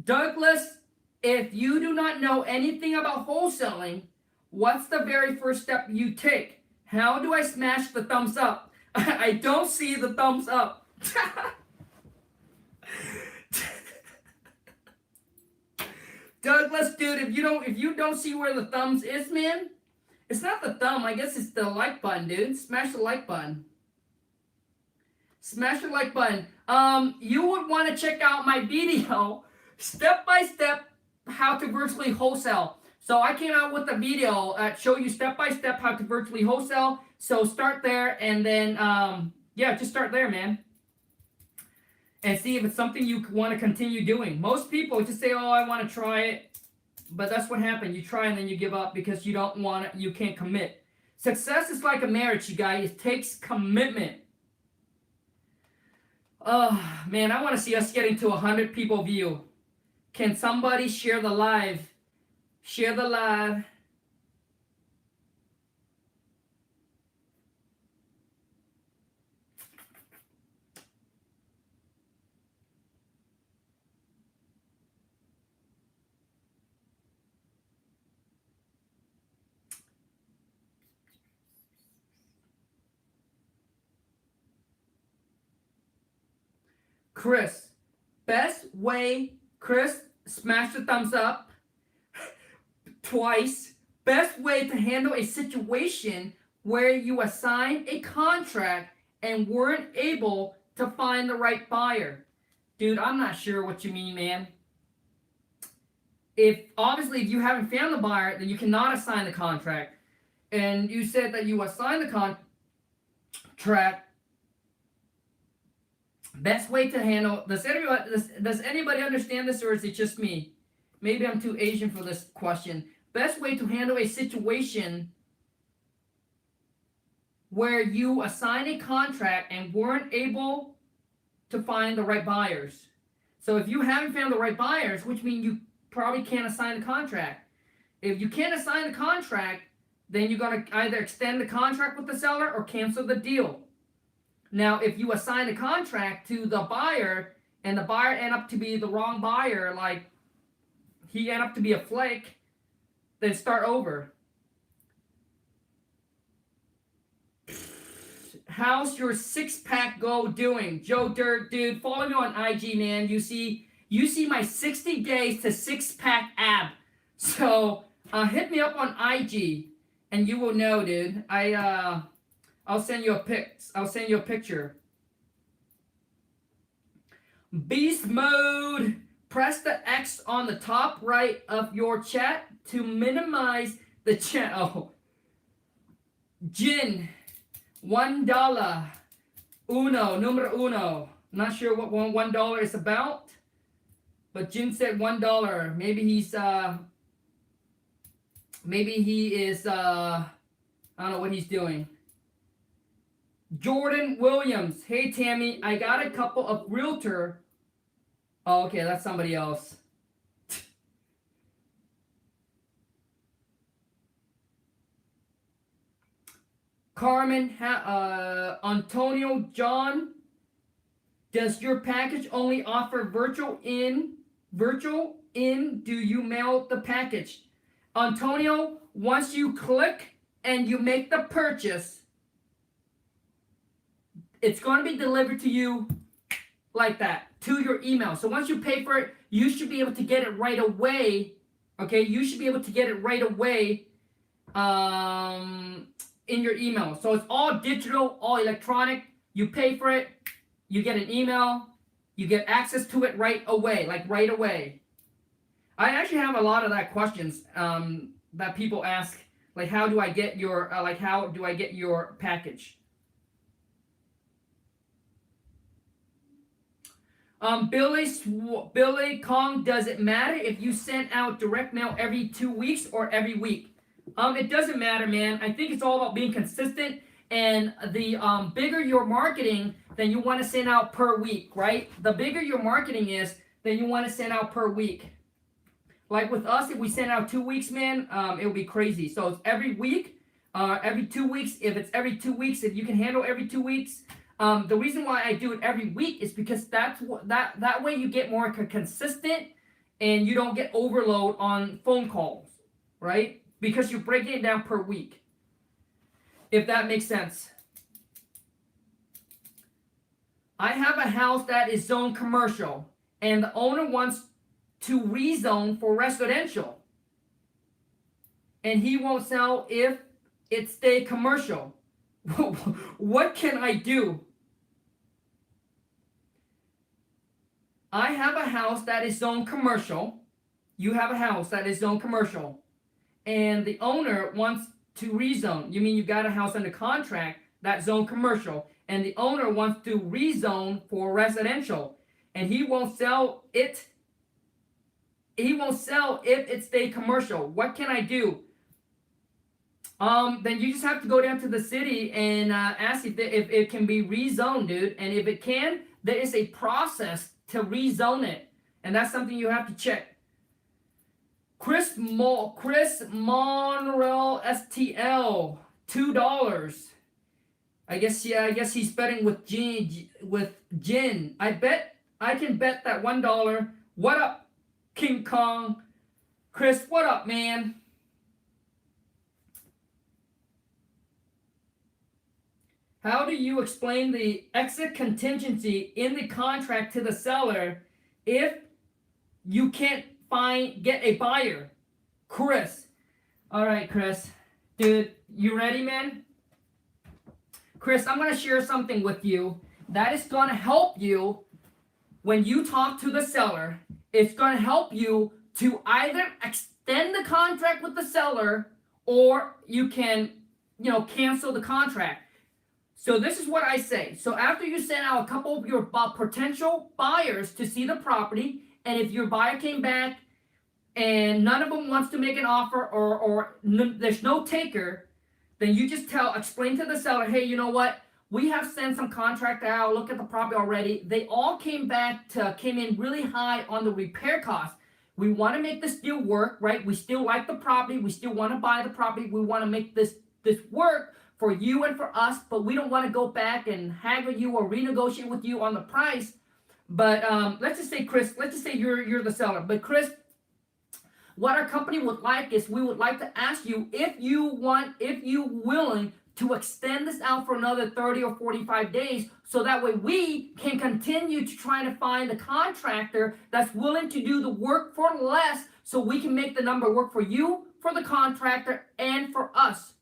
Douglas, if you do not know anything about wholesaling, what's the very first step you take? How do I smash the thumbs up? I don't see the thumbs up. Douglas, dude, if you don't see where the thumbs is, man, it's not the thumb. I guess it's the like button, dude. Smash the like button. Smash the like button. You would want to check out my video, step by step, how to virtually wholesale. So I came out with a video show you step by step how to virtually wholesale. So start there, and then just start there, man, and see if it's something you want to continue doing. Most people just say, "Oh, I want to try it," but that's what happened. You try and then you give up because you don't want it. You can't commit. Success is like a marriage, you guys. It takes commitment. Oh man, I want to see us getting to 100 people view. Can somebody share the live? Share the live. Chris, Chris, smash the thumbs up. Twice. Best way to handle a situation where you assign a contract and weren't able to find the right buyer. Dude, I'm not sure what you mean, man. If you haven't found the buyer, then you cannot assign the contract. And you said that you assigned the contract. Best way to handle. Does anybody understand this, or is it just me? Maybe I'm too Asian for this question. Best way to handle a situation where you assign a contract and weren't able to find the right buyers. So if you haven't found the right buyers, which means you probably can't assign the contract. If you can't assign the contract, then you're going to either extend the contract with the seller or cancel the deal. Now, if you assign a contract to the buyer and the buyer end up to be the wrong buyer, like he end up to be a flake, then start over. How's your six-pack goal doing? Joe Dirt, dude, follow me on IG, man. You see my 60 days to six-pack ab. So hit me up on IG, and you will know, dude. I'll send you a picture. Beast mode. Press the X on the top right of your chat to minimize the chat. Oh, Jin. $1. Numero uno. Not sure what $1 is about, but Jin said $1. Maybe he is I don't know what he's doing. Jordan Williams. Hey Tammy, I got a couple of realtor. Oh, okay, that's somebody else. Carmen, Antonio, John, does your package only offer virtual in? Do you mail the package? Antonio, once you click and you make the purchase, it's going to be delivered to you like that, to your email. So once you pay for it, you should be able to get it right away. Okay, you should be able to get it right away. In your email. So it's all digital, all electronic. You pay for it, you get an email, you get access to it right away, like right away. I actually have a lot of that questions that people ask, like how do I get your package? Billy Khang, does it matter if you send out direct mail every 2 weeks or every week? It doesn't matter, man. I think it's all about being consistent, and the bigger your marketing, then you want to send out per week, right? The bigger your marketing is, then you want to send out per week. Like with us, if we send out 2 weeks, man, it will be crazy. So it's every week, every 2 weeks. If it's every 2 weeks, if you can handle every 2 weeks. The reason why I do it every week is because that way you get more consistent, and you don't get overload on phone calls, right? Because you're breaking it down per week. If that makes sense. I have a house that is zoned commercial, and the owner wants to rezone for residential. And he won't sell if it stay commercial. What can I do? I have a house that is zoned commercial. You have a house that is zoned commercial. And the owner wants to rezone. You mean you got a house under contract that's zoned commercial, and the owner wants to rezone for residential, and he won't sell it. He won't sell if it stay commercial. What can I do? Then you just have to go down to the city and ask if it can be rezoned, dude. And if it can, there is a process to rezone it, and that's something you have to check. Chris Monreal STL, $2. I guess he's betting with Jin. I can bet that $1. What up, King Kong? Chris, what up, man? How do you explain the exit contingency in the contract to the seller if you can't get a buyer? Chris. All right, Chris. Dude, you ready, man? Chris, I'm going to share something with you that is going to help you when you talk to the seller. It's going to help you to either extend the contract with the seller, or you can, cancel the contract. So this is what I say. So after you send out a couple of your potential buyers to see the property, and if your buyer came back and none of them wants to make an offer, or there's no taker, then you just explain to the seller, hey, you know what? We have sent some contract out, look at the property already. They all came in really high on the repair cost. We want to make this deal work, right? We still like the property. We still want to buy the property. We want to make this work for you and for us, but we don't want to go back and haggle you or renegotiate with you on the price. But let's just say, Chris, let's just say you're the seller. But Chris, what our company would like is we would like to ask you if you willing to extend this out for another 30 or 45 days, so that way we can continue to try to find a contractor that's willing to do the work for less, so we can make the number work for you, for the contractor, and for us.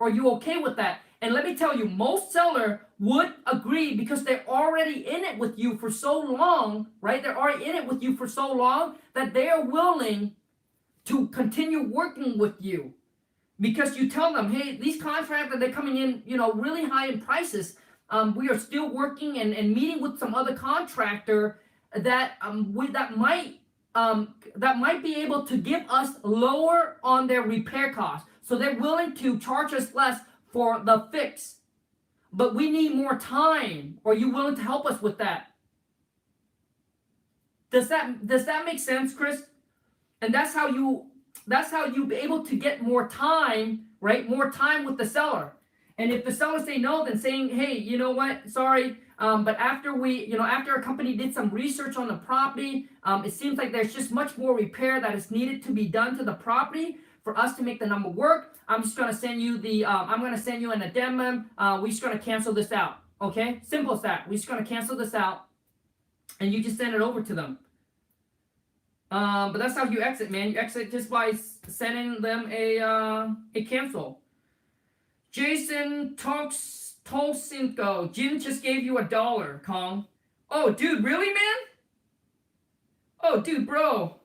Are you okay with that? And let me tell you, most seller would agree, because they're already in it with you for so long, right? They're already in it with you for so long that they are willing to continue working with you. Because you tell them, hey, these contractors, they're coming in, really high in prices. We are still working and meeting with some other contractor that might be able to give us lower on their repair costs. So they're willing to charge us less for the fix. But we need more time. Are you willing to help us with that? Does that make sense, Chris? And that's how you be able to get more time, right? More time with the seller. And if the seller say no, then saying, hey, you know what? Sorry, but after our company did some research on the property, it seems like there's just much more repair that is needed to be done to the property for us to make the number work. I'm just gonna send you an addendum. We're just gonna cancel this out. Okay, simple as that. We're just gonna cancel this out, and you just send it over to them. But that's how you exit, man. You exit just by sending them a cancel. Jason Tolcinco, Jim just gave you $1, Khang. Oh, dude, really, man? Oh, dude, bro.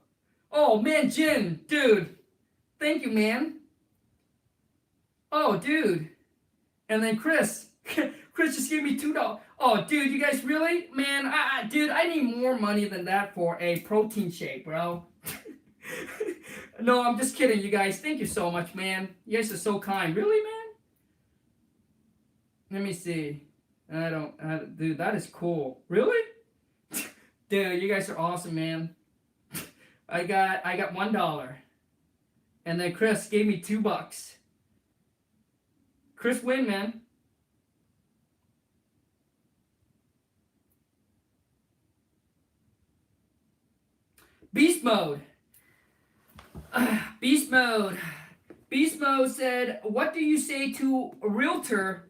Oh, man, Jim, dude. Thank you, man. Oh, dude. And then Chris. Chris just gave me $2. Oh, dude, you guys really? Man, dude, I need more money than that for a protein shake, bro. No, I'm just kidding, you guys. Thank you so much, man. You guys are so kind. Really, man? Let me see. Dude, that is cool. Really? Dude, you guys are awesome, man. I got $1. And then Chris gave me $2. Chris win, man. Beast mode. Beast mode. Beast mode said, what do you say to a realtor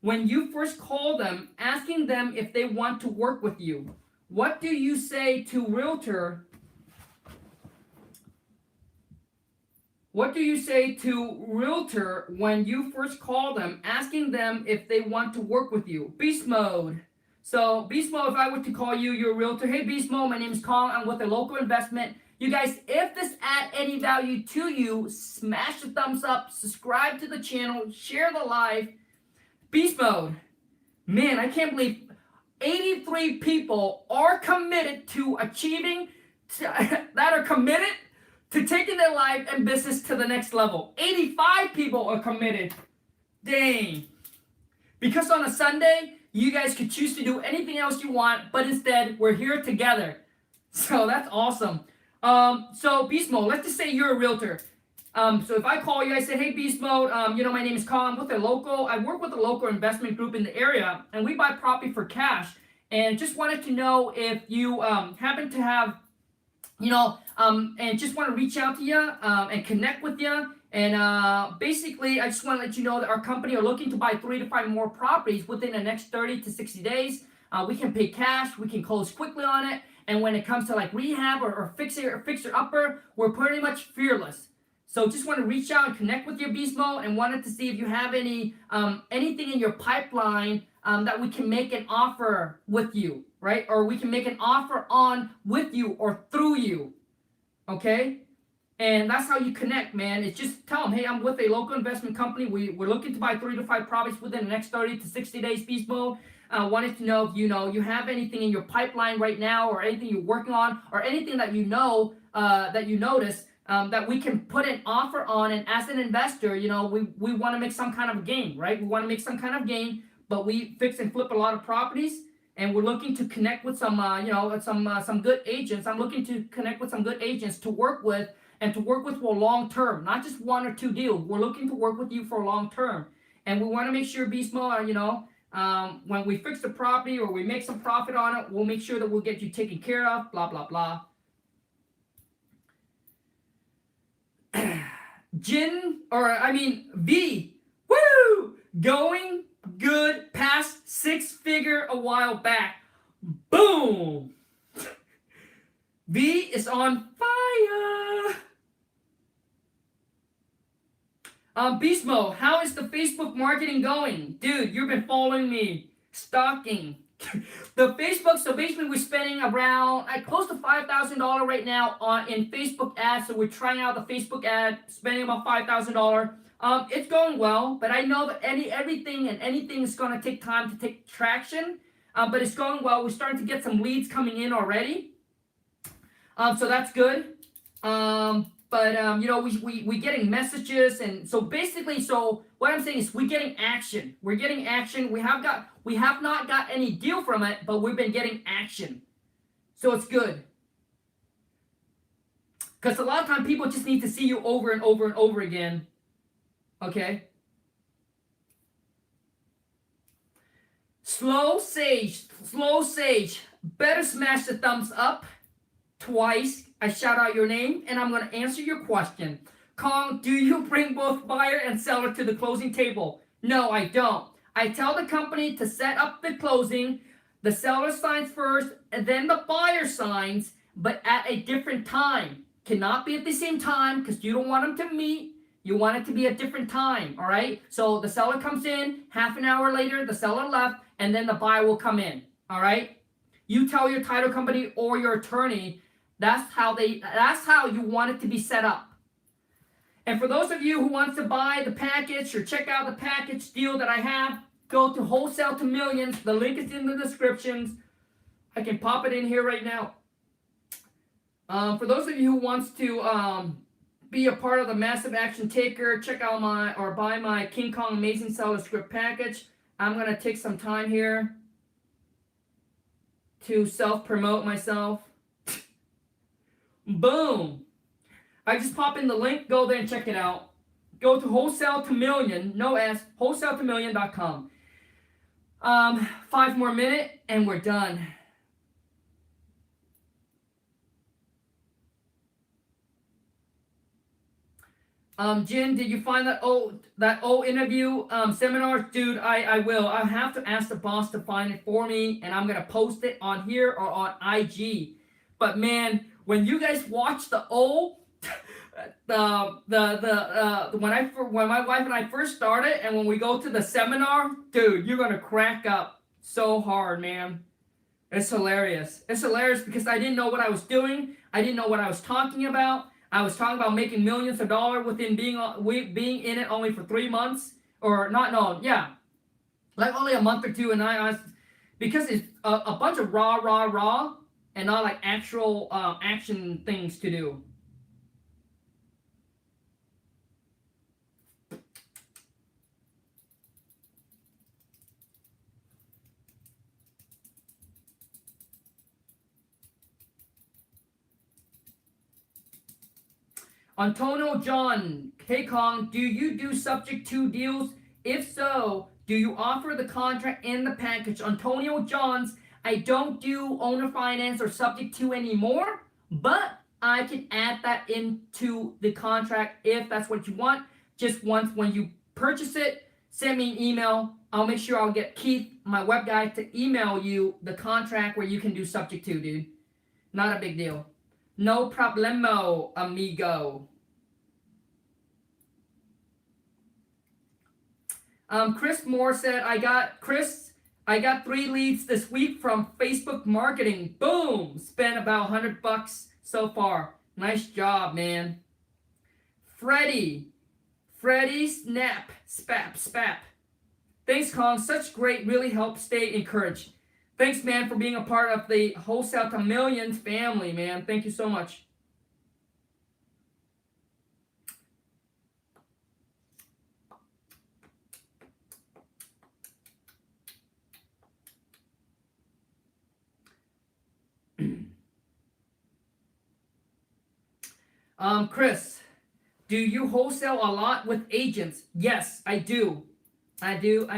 when you first call them, asking them if they want to work with you? What do you say to realtor? What do you say to realtor when you first call them, asking them if they want to work with you? Beast mode. So Beast mode, if I were to call you, you're a realtor. Hey, Beast mode, my name is Khang. I'm with a local investment. You guys, if this add any value to you, smash the thumbs up, subscribe to the channel, share the live. Beast mode. Man, I can't believe 83 people are committed to achieving, that are committed to taking their life and business to the next level. 85 people are committed. Dang. Because on a Sunday, you guys could choose to do anything else you want, but instead, we're here together. So that's awesome. So Beast Mode, let's just say you're a realtor. So if I call you, I say, hey, Beast Mode, my name is Khang. I work with a local investment group in the area, and we buy property for cash. And just wanted to know if you happen to have, and just want to reach out to you and connect with you. And basically, I just want to let you know that our company are looking to buy 3 to 5 more properties within the next 30 to 60 days. We can pay cash. We can close quickly on it. And when it comes to like rehab or fixer upper, we're pretty much fearless. So just want to reach out and connect with your Beast Mode, and wanted to see if you have any anything in your pipeline that we can make an offer with you, right? Or we can make an offer on with you or through you, okay? And that's how you connect, man. It's just tell them, hey, I'm with a local investment company. We're looking to buy 3 to 5 properties within the next 30 to 60 days, Beast Mode. Wanted to know if you have anything in your pipeline right now, or anything you're working on, or anything that that you notice that we can put an offer on. And as an investor, we want to make some kind of gain, right? We want to make some kind of gain, but we fix and flip a lot of properties. and we're looking to connect with some, some good agents. I'm looking to connect with some good agents to work with and to work with for long term, not just 1 or 2 deals. We're looking to work with you for long term, and we want to make sure Beast Mode, when we fix the property or we make some profit on it, we'll make sure that we'll get you taken care of. Blah blah blah. V, woo, going good past 6-figure a while back. Boom. V is on fire. Beast Mode, how is the Facebook marketing going? Dude, you've been following me, stalking. The Facebook, so basically we're spending around close to $5,000 right now in Facebook ads. So we're trying out the Facebook ad, spending about $5,000. It's going well, but I know that anything is going to take time to take traction. But it's going well. We're starting to get some leads coming in already. So that's good. We're getting messages, and so basically, so what I'm saying is we're getting action. We're getting action. We have not got any deal from it, but we've been getting action. So it's good. Because a lot of times people just need to see you over and over and over again. Okay? Slow Sage. Better smash the thumbs up twice. I shout out your name, and I'm going to answer your question. Khang, do you bring both buyer and seller to the closing table? No, I don't. I tell the company to set up the closing. The seller signs first, and then the buyer signs, but at a different time. Cannot be at the same time because you don't want them to meet. You want it to be a different time, all right? So the seller comes in, half an hour later, the seller left, and then the buyer will come in, all right? You tell your title company or your attorney that's how you want it to be set up. And for those of you who wants to buy the package or check out the package deal that I have, go to Wholesale to Millions. The link is in the descriptions. I can pop it in here right now. For those of you who wants to be a part of the Massive Action Taker, check out buy my King Kong Amazing Seller Script package. I'm going to take some time here to self-promote myself. Boom. I just pop in the link. Go there and check it out. Go to Wholesale to Million, no S, wholesaletomillion.com. 5 more minutes and we're done. Jin, did you find that old interview seminar? Dude, I will. I'll have to ask the boss to find it for me, and I'm gonna post it on here or on IG. But man, when you guys watch the old, when my wife and I first started, and when we go to the seminar, dude, you're gonna crack up so hard, man. It's hilarious. It's hilarious because I didn't know what I was doing. I didn't know what I was talking about. I was talking about making millions of dollars within being in it only for 3 months, or not. No, yeah, like only a month or two, and I was because it's a bunch of raw. And not like actual action things to do. Antonio John, hey Khang, do you do subject to deals? If so, do you offer the contract and the package? Antonio Johns, I don't do owner finance or subject to anymore, but I can add that into the contract if that's what you want. Just once when you purchase it, send me an email. I'll make sure I'll get Keith, my web guy, to email you the contract where you can do subject to, dude. Not a big deal. No problemo, amigo. Chris Moore said, I got 3 leads this week from Facebook marketing. Boom! Spent about $100 so far. Nice job, man. Freddie Snap, Spap. Thanks, Khang. Such great, really help stay encouraged. Thanks, man, for being a part of the Wholesale to Millions family, man. Thank you so much. Chris, do you wholesale a lot with agents? Yes, I do. I do.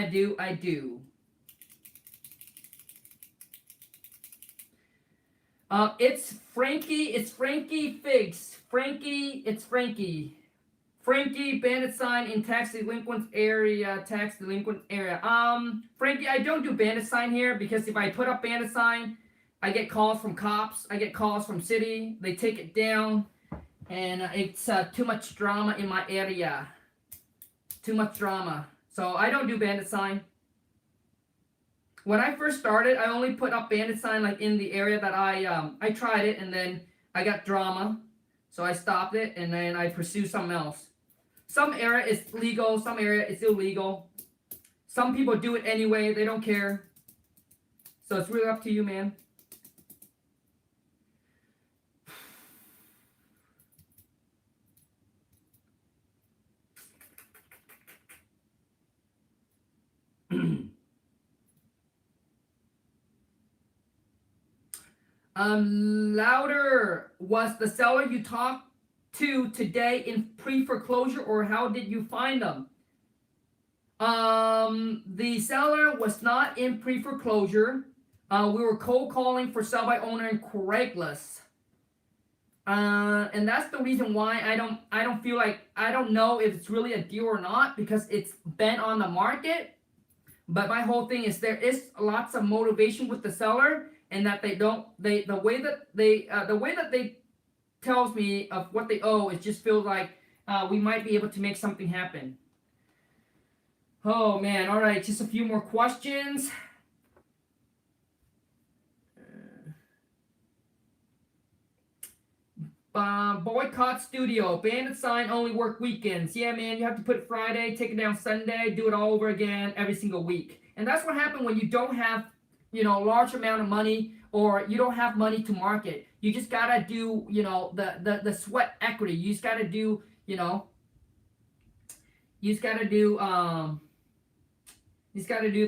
It's Frankie. It's Frankie Figs. Frankie. It's Frankie. Frankie, bandit sign in tax delinquent area. Tax delinquent area. Frankie, I don't do bandit sign here because if I put up bandit sign, I get calls from cops. I get calls from city. They take it down, and it's too much drama in my area. Too much drama. So I don't do bandit sign. When I first started, I only put up bandit sign like in the area that I tried it, and then I got drama, so I stopped it, and then I pursued something else. Some area is legal, some area is illegal. Some people do it anyway, they don't care. So it's really up to you, man. Louder. Was the seller you talked to today in pre-foreclosure, or how did you find them? The seller was not in pre-foreclosure. We were cold calling for sell by owner in Craigslist. And that's the reason why I don't feel like, I don't know if it's really a deal or not, because it's been on the market. But my whole thing is there is lots of motivation with the seller, and that the way that they tells me of what they owe, it just feels like we might be able to make something happen. Oh man, all right, just a few more questions. Boycott studio, bandit sign only work weekends. Yeah, man, you have to put it Friday, take it down Sunday, do it all over again every single week. And that's what happened when you don't have, a large amount of money, or you don't have money to market. You just gotta do, the sweat equity. You just gotta do, the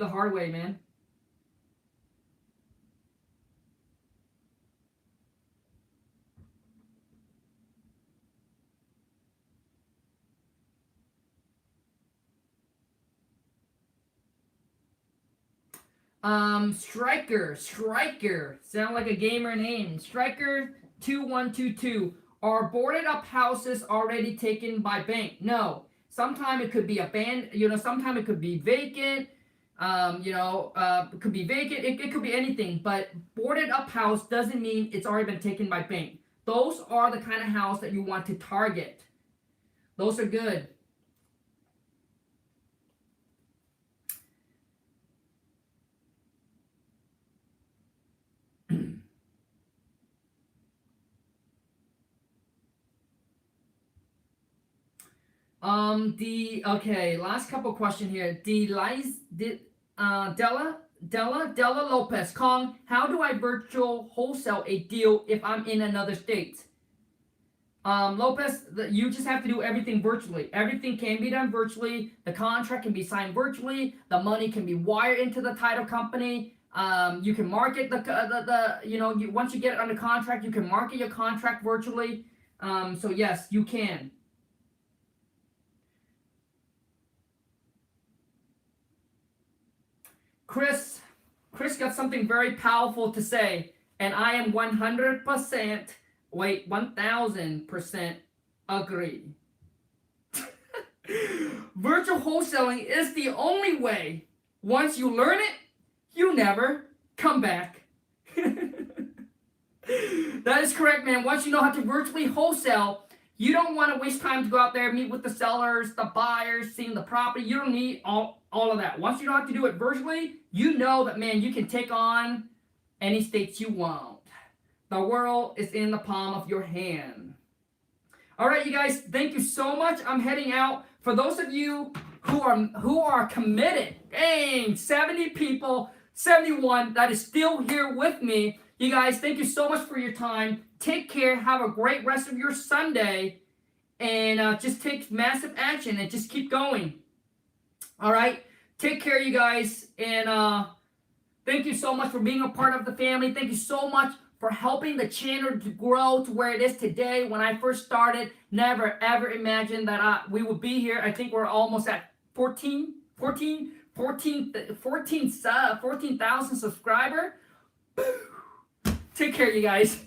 hard way, man. Striker, sound like a gamer name. Striker 2122. Are boarded up houses already taken by bank? No. Sometimes it could be abandoned, sometimes it could be vacant. It could be vacant. It could be anything. But boarded up house doesn't mean it's already been taken by bank. Those are the kind of house that you want to target. Those are good. Last couple question here. Della Lopez. Khang, how do I virtual wholesale a deal if I'm in another state? Lopez, you just have to do everything virtually. Everything can be done virtually. The contract can be signed virtually. The money can be wired into the title company. You can market once you get it under contract, you can market your contract virtually. So yes, you can. Chris got something very powerful to say, and I am 1000% agree. Virtual wholesaling is the only way. Once you learn it, you never come back. That is correct, man. Once you know how to virtually wholesale, you don't want to waste time to go out there, meet with the sellers, the buyers, seeing the property. You don't need all of that. Once you know how to do it virtually, you know that, man, you can take on any states you want. The world is in the palm of your hand. All right, you guys, thank you so much. I'm heading out. For those of you who are committed, dang, 70 people, 71 that is still here with me. You guys, thank you so much for your time. Take care. Have a great rest of your Sunday. And just take massive action and just keep going. All right? Take care, you guys. And thank you so much for being a part of the family. Thank you so much for helping the channel to grow to where it is today. When I first started, never ever imagined that we would be here. I think we're almost at 14,000 subscriber. Take care, you guys.